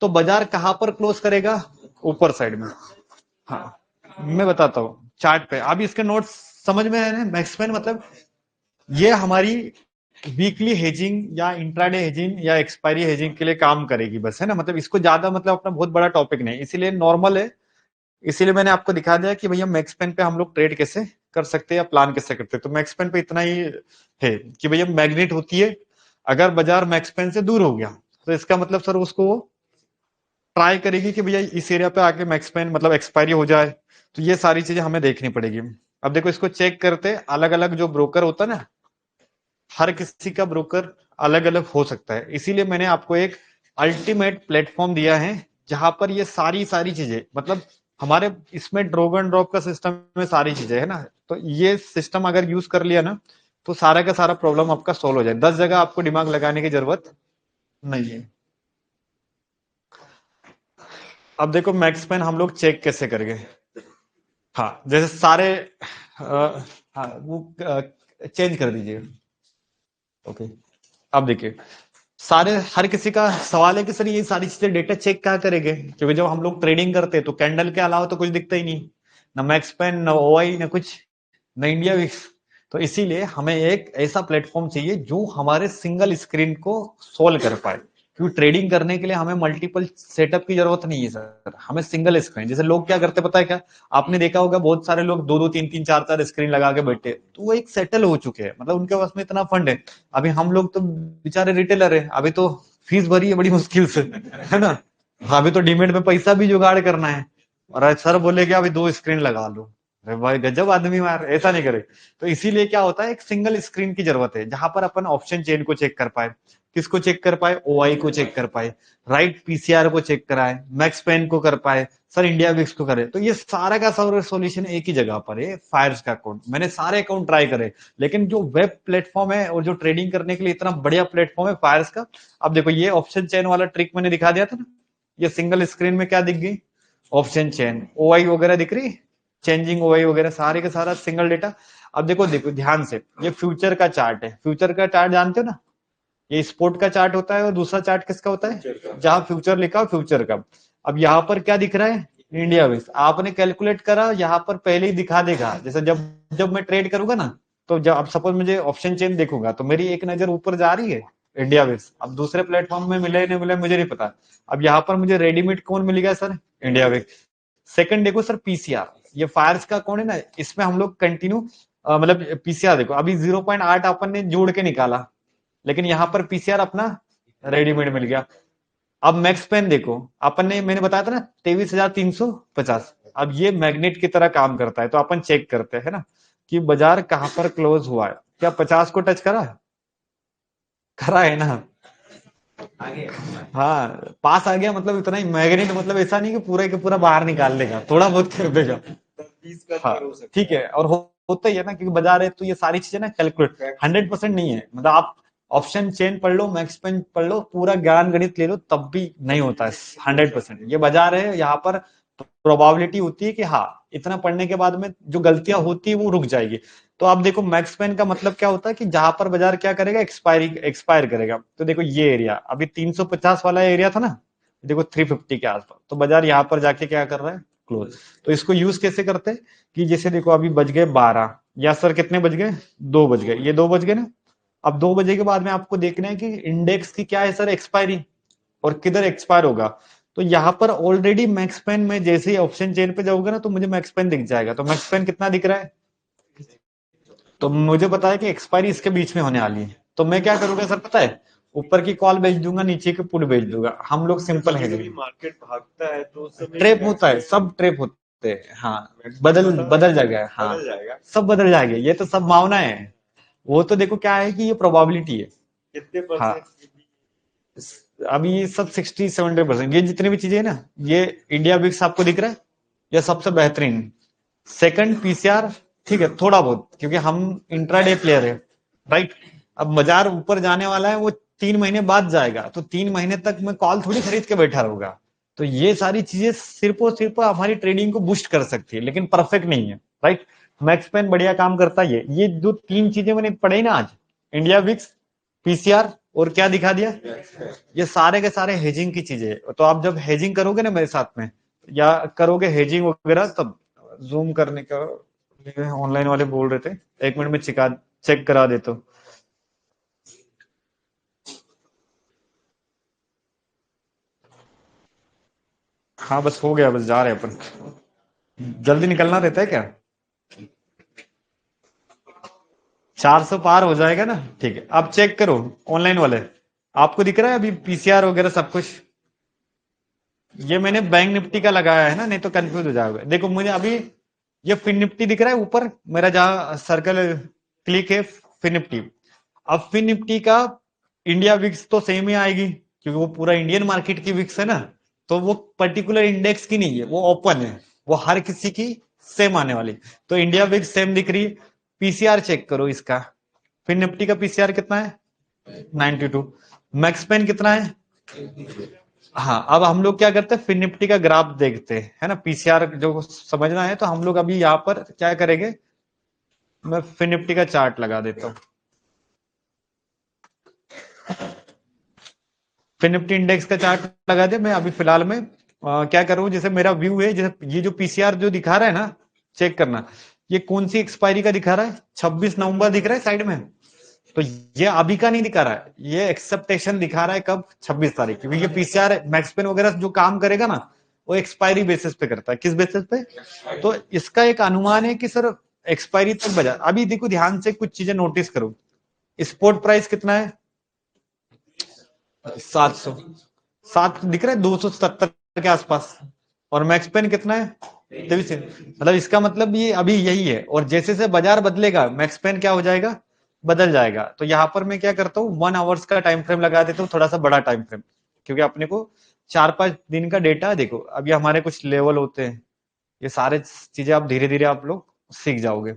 तो बाजार कहां पर क्लोज करेगा, ऊपर साइड में। हाँ, मैं बताता हूँ चार्ट पे। अब इसके नोट्स समझ में आए ना। मैक्स पेन मतलब ये हमारी वीकली हेजिंग या इंट्राडे हेजिंग या एक्सपायरी हेजिंग के लिए काम करेगी बस, है ना। मतलब इसको ज्यादा मतलब अपना बहुत बड़ा टॉपिक नहीं, इसीलिए नॉर्मल है। इसीलिए मैंने आपको दिखा दिया कि भैया मैक्स पेन पे हम लोग ट्रेड कैसे कर सकते हैं या प्लान कैसे करते हैं। तो मैक्स पेन पे इतना ही है कि भैया मैग्नेट होती है। अगर बाजार मैक्स पेन से दूर हो गया तो इसका मतलब सर उसको ट्राई करेगी कि भैया इस एरिया पे आके मैक्स पेन मतलब एक्सपायरी हो जाए। तो ये सारी चीजें हमें देखनी पड़ेगी। अब देखो इसको चेक करते, अलग अलग जो ब्रोकर होता है ना, हर किसी का ब्रोकर अलग अलग हो सकता है। इसीलिए मैंने आपको एक अल्टीमेट प्लेटफॉर्म दिया है जहां पर ये सारी सारी चीजें, मतलब हमारे इसमें ड्रॉग एंड ड्रॉप का सिस्टम में सारी चीजें है ना। तो ये सिस्टम अगर यूज कर लिया ना तो सारा का सारा प्रॉब्लम आपका सॉल्व हो जाए। 10 जगह आपको दिमाग लगाने की जरूरत नहीं है। अब देखो मैक्स पेन हम लोग चेक कैसे करेंगे। हाँ, जैसे सारे हाँ वो चेंज कर दीजिए। ओके, अब देखिए सारे हर किसी का सवाल है कि सर ये सारी चीजें डेटा चेक क्या करेंगे, क्योंकि जब हम लोग ट्रेडिंग करते हैं तो कैंडल के अलावा तो कुछ दिखता ही नहीं, ना मैक्स पेन ना ओआई ना कुछ, ना इंडिया विक्स। तो इसीलिए हमें एक ऐसा प्लेटफॉर्म चाहिए जो हमारे सिंगल स्क्रीन को सोल्व कर पाए। क्योंकि ट्रेडिंग करने के लिए हमें मल्टीपल सेटअप की जरूरत नहीं है सर, हमें सिंगल स्क्रीन। जैसे लोग क्या करते पता है क्या, आपने देखा होगा बहुत सारे लोग दो दो तीन तीन चार चार स्क्रीन लगा के बैठे, तो वो एक सेटल हो चुके हैं, मतलब उनके पास में इतना फंड है। अभी हम लोग तो बेचारे रिटेलर है, अभी तो फीस भरी है बड़ी मुश्किल से, है ना। अभी तो डीमेट में पैसा भी जुगाड़ करना है, और सर बोले कि अभी दो स्क्रीन लगा लो। अरे भाई गजब आदमी मार, ऐसा नहीं करे। तो इसीलिए क्या होता है, एक सिंगल स्क्रीन की जरूरत है जहां पर अपन ऑप्शन चेन को चेक कर पाए। किसको चेक कर पाए, ओआई को चेक कर पाए, राइट, पीसीआर को चेक कराए, मैक्स पेन को कर पाए, सर इंडिया विक्स को करे। तो ये सारा का सारा सोल्यूशन एक ही जगह पर है, फायर्स का अकाउंट। मैंने सारे अकाउंट ट्राई करे, लेकिन जो वेब प्लेटफॉर्म है और जो ट्रेडिंग करने के लिए इतना बढ़िया प्लेटफॉर्म है फायर्स का। अब देखो ये ऑप्शन चेन वाला ट्रिक मैंने दिखा दिया था ना, ये सिंगल स्क्रीन में क्या दिख गई, ऑप्शन चेन, ओआई वगैरह दिख रही, चेंजिंग ओआई वगैरह सारे के सारा सिंगल डेटा। अब देखो देखो ध्यान से, ये फ्यूचर का चार्ट है। फ्यूचर का चार्ट जानते हो ना, ये स्पोर्ट का चार्ट होता है और दूसरा चार्ट किसका होता है, जहां फ्यूचर लिखा हो फ्यूचर का। अब यहाँ पर क्या दिख रहा है, इंडिया विक्स। आपने कैलकुलेट करा, यहाँ पर पहले ही दिखा देगा। जैसे जब जब मैं ट्रेड करूंगा ना, तो जब अब सपोज मुझे ऑप्शन चेन देखूंगा तो मेरी एक नजर ऊपर जा रही है, इंडिया विक्स। अब दूसरे प्लेटफॉर्म में मिले नहीं मिले मुझे नहीं पता। अब यहाँ पर मुझे रेडीमेड कौन मिलेगा सर, इंडिया विक्स। सेकंड देखो सर पीसीआर, ये फायर्स का कौन है ना, इसमें हम लोग कंटिन्यू मतलब पीसीआर देखो अभी 0.8 अपन ने जोड़ के निकाला, लेकिन यहाँ पर पीसीआर अपना रेडीमेड मिल गया। अब मैक्स पेन देखो, अपन ने मैंने बताया था ना 23,350। अब ये मैग्नेट की तरह काम करता है। तो अपन चेक करते हैं ना कि बाजार कहां पर क्लोज हुआ है। क्या 50 को टच करा, करा है ना। आगे हाँ पास आ गया, मतलब इतना ही। मैग्नेट मतलब ऐसा नहीं कि पूरा के पूरा बाहर निकाल देगा, थोड़ा बहुत कर देगा। 20 का हाँ हो सकता ठीक है, और होता ही है ना, क्योंकि बाजार है तो ये सारी चीजें ना कैलकुलेट 100% नहीं है। मतलब आप ऑप्शन चेन पढ़ लो, मैक्स पेन पढ़ लो, पूरा ज्ञान गणित ले लो, तब भी नहीं होता है 100%। ये बाजार है, यहाँ पर प्रोबेबिलिटी होती है कि हाँ इतना पढ़ने के बाद में जो गलतियां होती है वो रुक जाएगी। तो आप देखो मैक्स पेन का मतलब क्या होता है कि जहां पर बाजार क्या करेगा, एक्सपायर करेगा। तो देखो ये एरिया अभी 350 वाला एरिया था ना, देखो 350 के आसपास, तो बाजार यहाँ पर जाके क्या कर रहा है, क्लोज। तो इसको यूज कैसे करते हैं कि जैसे देखो अभी बज गए 12, या सर कितने बज गए, 2 बज गए, ये 2 बज गए ना। अब 2 बजे के बाद में आपको देखना है कि इंडेक्स की क्या है सर, एक्सपायरी, और किधर एक्सपायर होगा। तो यहाँ पर ऑलरेडी मैक्स पेन में जैसे ही ऑप्शन चेन पे जाओगे ना, तो मुझे मैक्स पेन दिख जाएगा। तो मैक्स पेन कितना दिख रहा है, तो मुझे पता है कि एक्सपायरी इसके बीच में होने वाली है। तो मैं क्या करूंगा सर पता है, ऊपर की कॉल भेज दूंगा, नीचे की पुट भेज दूंगा। हम लोग सिंपल है, मार्केट भागता है तो उस समय ट्रेप होता है, सब ट्रेप होते हैं। हाँ बदल जाएगा, हाँ बदल जाएगा। सब बदल जाएगा, ये तो सब मावना है। वो तो देखो क्या है कि ये प्रोबेबिलिटी है। कितने हाँ अभी ये सब 60-70%, ये जितनी भी चीजें है ना, ये इंडिया विक्स आपको दिख रहा है, ये सबसे बेहतरीन। सेकंड पीसीआर, ठीक है थोड़ा बहुत, क्योंकि हम इंट्राडे प्लेयर है, राइट। अब बाजार ऊपर जाने वाला है, वो 3 महीने बाद जाएगा, तो 3 महीने तक मैं कॉल थोड़ी खरीद के बैठा रहूंगा। तो ये सारी चीजें सिर्फ और सिर्फ हमारी ट्रेडिंग को बूस्ट कर सकती है, लेकिन परफेक्ट नहीं है, राइट। मैक्स पेन बढ़िया काम करता है। ये जो 3 चीजें मैंने पढ़ी ना आज, इंडिया विक्स, पीसीआर, और क्या दिखा दिया, ये सारे के सारे हेजिंग की चीजें है। तो आप जब हेजिंग करोगे ना मेरे साथ में, या करोगे हेजिंग वगैरह, तब जूम करने का ऑनलाइन वाले बोल रहे थे, 1 मिनट में चेक करा देता हूँ। हाँ बस हो गया, बस जा रहे हैं अपन, जल्दी निकलना रहता है क्या, 400 पार हो जाएगा ना, ठीक है। अब चेक करो ऑनलाइन वाले, आपको दिख रहा है अभी पीसीआर वगैरह सब कुछ। ये मैंने बैंक निफ्टी का लगाया है ना, नहीं तो कंफ्यूज हो जाओगे। देखो मुझे अभी ये फिन निफ्टी दिख रहा है ऊपर, मेरा जहां सर्कल क्लिक है, फिन निफ्टी। अब फिन निफ्टी का इंडिया विक्स तो सेम ही आएगी, क्योंकि वो पूरा इंडियन मार्केट की विक्स है ना। तो वो पर्टिकुलर इंडेक्स की नहीं है, वो ओपन है, वो हर किसी की सेम आने वाली। तो इंडिया विक्स सेम दिख रही है। पीसीआर चेक करो इसका, फिन निफ्टी का पीसीआर कितना है, 92। मैक्स पेन कितना है, हाँ। अब हम लोग क्या करते हैं, फिन निफ्टी का ग्राफ देखते हैं, है ना। पीसीआर जो समझना है, तो हम लोग अभी यहाँ पर क्या करेंगे, मैं फिन निफ्टी का चार्ट लगा देता हूँ। फिन निफ्टी इंडेक्स का चार्ट लगा दे। मैं अभी फिलहाल में क्या करूँ, जैसे मेरा व्यू है, जैसे ये जो पीसीआर जो दिखा रहा है ना, चेक करना, ये कौन सी एक्सपायरी का दिखा रहा है, 26 नवंबर दिख रहा है साइड में। तो ये अभी का नहीं दिखा रहा है, ये एक्सेप्टेशन दिखा रहा है कब, 26 तारीख, क्योंकि ये पीसीआर मैक्स पेन वगैरह जो काम करेगा ना, वो एक्सपायरी बेसिस पे करता है। किस बेसिस पे, तो इसका एक अनुमान है कि सर एक्सपायरी तक बजा। अभी देखो ध्यान से कुछ चीजें नोटिस करो, स्पॉट प्राइस कितना है, 700, 7 दिख रहा है, 270 के आसपास। और मैक्स पेन कितना है, 23। मतलब इसका मतलब ये अभी यही है, और जैसे जैसे बाजार बदलेगा मैक्स पेन क्या हो जाएगा, बदल जाएगा। तो यहाँ पर मैं क्या करता हूँ, 1 आवर्स का टाइम फ्रेम लगा देता हूँ, थोड़ा सा बड़ा टाइम फ्रेम, क्योंकि अपने को 4-5 दिन का डेटा देखो। अभी हमारे कुछ लेवल होते हैं, ये सारे चीजें आप धीरे धीरे आप लोग सीख जाओगे।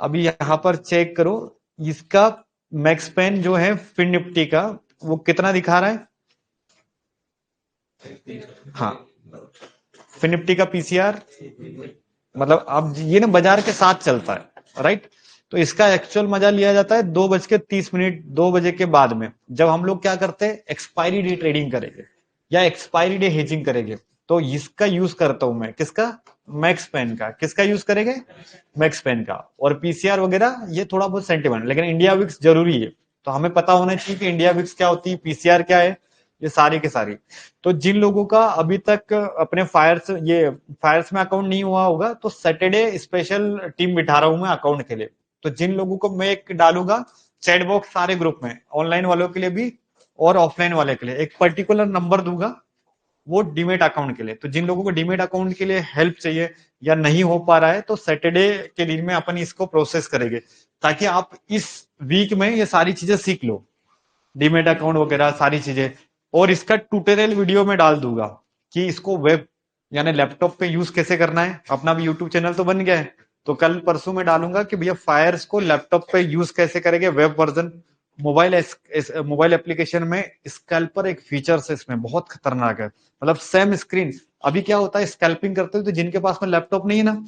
अभी यहाँ पर चेक करो, इसका मैक्स पेन जो है फिन निफ्टी का, वो कितना दिखा रहा है, हाँ। फिन निफ्टी का पीसीआर, मतलब अब ये ना बाजार के साथ चलता है, राइट। तो इसका एक्चुअल मजा लिया जाता है 2:30, 2 बजे के बाद में, जब हम लोग क्या करते हैं, एक्सपायरी डे ट्रेडिंग करेंगे या एक्सपायरी डे हेजिंग करेंगे। तो इसका यूज करता हूं मैं, किसका, मैक्स पेन का। किसका यूज करेंगे, मैक्स पेन का। और पीसीआर वगैरह ये थोड़ा बहुत सेंटिमेंट, लेकिन इंडिया विक्स जरूरी है। तो हमें पता होना चाहिए कि इंडिया विक्स क्या होती है, पीसीआर क्या है, ये सारी के सारी। तो जिन लोगों का अभी तक अपने फायर्स में अकाउंट नहीं हुआ होगा, तो सैटरडे स्पेशल टीम बिठा रहा हूं मैं अकाउंट के लिए। तो जिन लोगों को मैं एक डालूंगा चैट बॉक्स सारे ग्रुप में, ऑनलाइन वालों के लिए भी और ऑफलाइन वाले के लिए, एक पर्टिकुलर नंबर दूंगा वो डीमेट अकाउंट के लिए। तो जिन लोगों को डीमेट अकाउंट के लिए हेल्प चाहिए या नहीं हो पा रहा है, तो सैटरडे के दिन में अपन इसको प्रोसेस करेंगे, ताकि आप इस वीक में ये सारी चीजें सीख लो, डीमेट अकाउंट वगैरह सारी चीजें। और इसका ट्यूटोरियल वीडियो में डाल दूंगा कि इसको वेब यानी लैपटॉप पे यूज कैसे करना है। अपना भी यूट्यूब चैनल तो बन गया है, तो कल परसों में डालूंगा कि भैया फायर्स को लैपटॉप पे यूज कैसे करेंगे, वेब वर्जन मोबाइल एप्लीकेशन में स्कैल्पर एक फीचर है, इसमें बहुत खतरनाक है। मतलब सेम स्क्रीन, अभी क्या होता है स्कैल्पिंग करते हो तो जिनके पास में लैपटॉप नहीं है ना,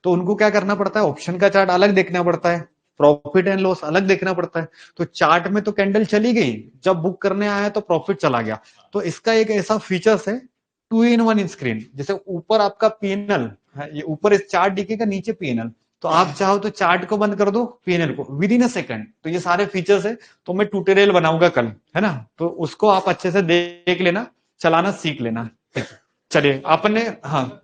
तो उनको क्या करना पड़ता है, ऑप्शन का चार्ट अलग देखना पड़ता है, प्रॉफिट एंड लॉस अलग देखना पड़ता है। तो चार्ट में तो कैंडल चली गई, जब बुक करने आया तो प्रॉफिट चला गया। तो इसका एक ऐसा फीचर्स है, 2 in 1 स्क्रीन। जैसे ऊपर आपका पीएनएल है, ये ऊपर इस चार्ट दिखेगा, नीचे पीएनएल, तो आप चाहो तो चार्ट को बंद कर दो, पीएनएल को विद इन अ सेकंड। तो ये सारे फीचर्स है, तो मैं ट्यूटोरियल बनाऊंगा कल, है ना, तो उसको आप अच्छे से देख लेना, चलाना सीख लेना। चलिए आपने, हाँ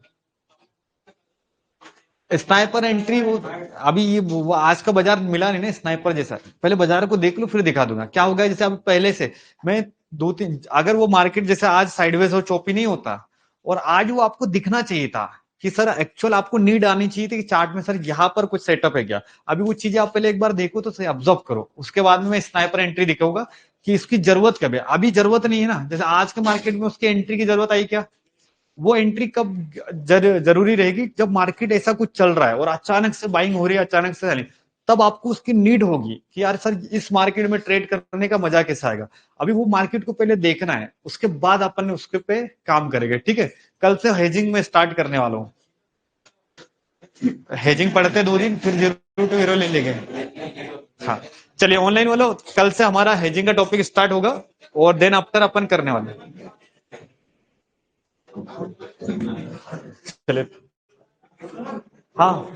स्नाइपर एंट्री, वो अभी ये वो आज का बाजार मिला नहीं ना स्नाइपर जैसा। पहले बाजार को देख लो फिर दिखा दूंगा क्या होगा। जैसे अब पहले से मैं दो तीन, अगर वो मार्केट जैसे आज साइडवेज और चौपी नहीं होता, और आज वो आपको दिखना चाहिए था कि सर एक्चुअल आपको नीड आनी चाहिए थी कि चार्ट में सर यहाँ पर कुछ सेटअप है क्या। अभी वो चीजें आप पहले एक बार देखो तो ऑब्जर्व करो, उसके बाद में मैं स्नाइपर एंट्री दिखाऊंगा कि इसकी जरूरत कब है। अभी जरूरत नहीं है ना, जैसे आज के मार्केट में उसकी एंट्री की जरूरत आई क्या, वो एंट्री कब जरूरी रहेगी, जब मार्केट ऐसा कुछ चल रहा है और अचानक से बाइंग हो रही है, अचानक से सेलिंग, तब आपको उसकी नीड होगी कि यार सर इस मार्केट में ट्रेड करने का मजा कैसा आएगा। अभी वो मार्केट को पहले देखना है, उसके बाद अपन ने उसके पे काम करेंगे, ठीक है। कल से हेजिंग में स्टार्ट करने वाला हूँ, हेजिंग पढ़ते 2 दिन, फिर जीरो टू हीरो ले लेंगे। हाँ चलिए ऑनलाइन वालों, कल से हमारा हेजिंग का टॉपिक स्टार्ट होगा, और देन आफ्टर अपन करने वाले हैं। चलिए, हाँ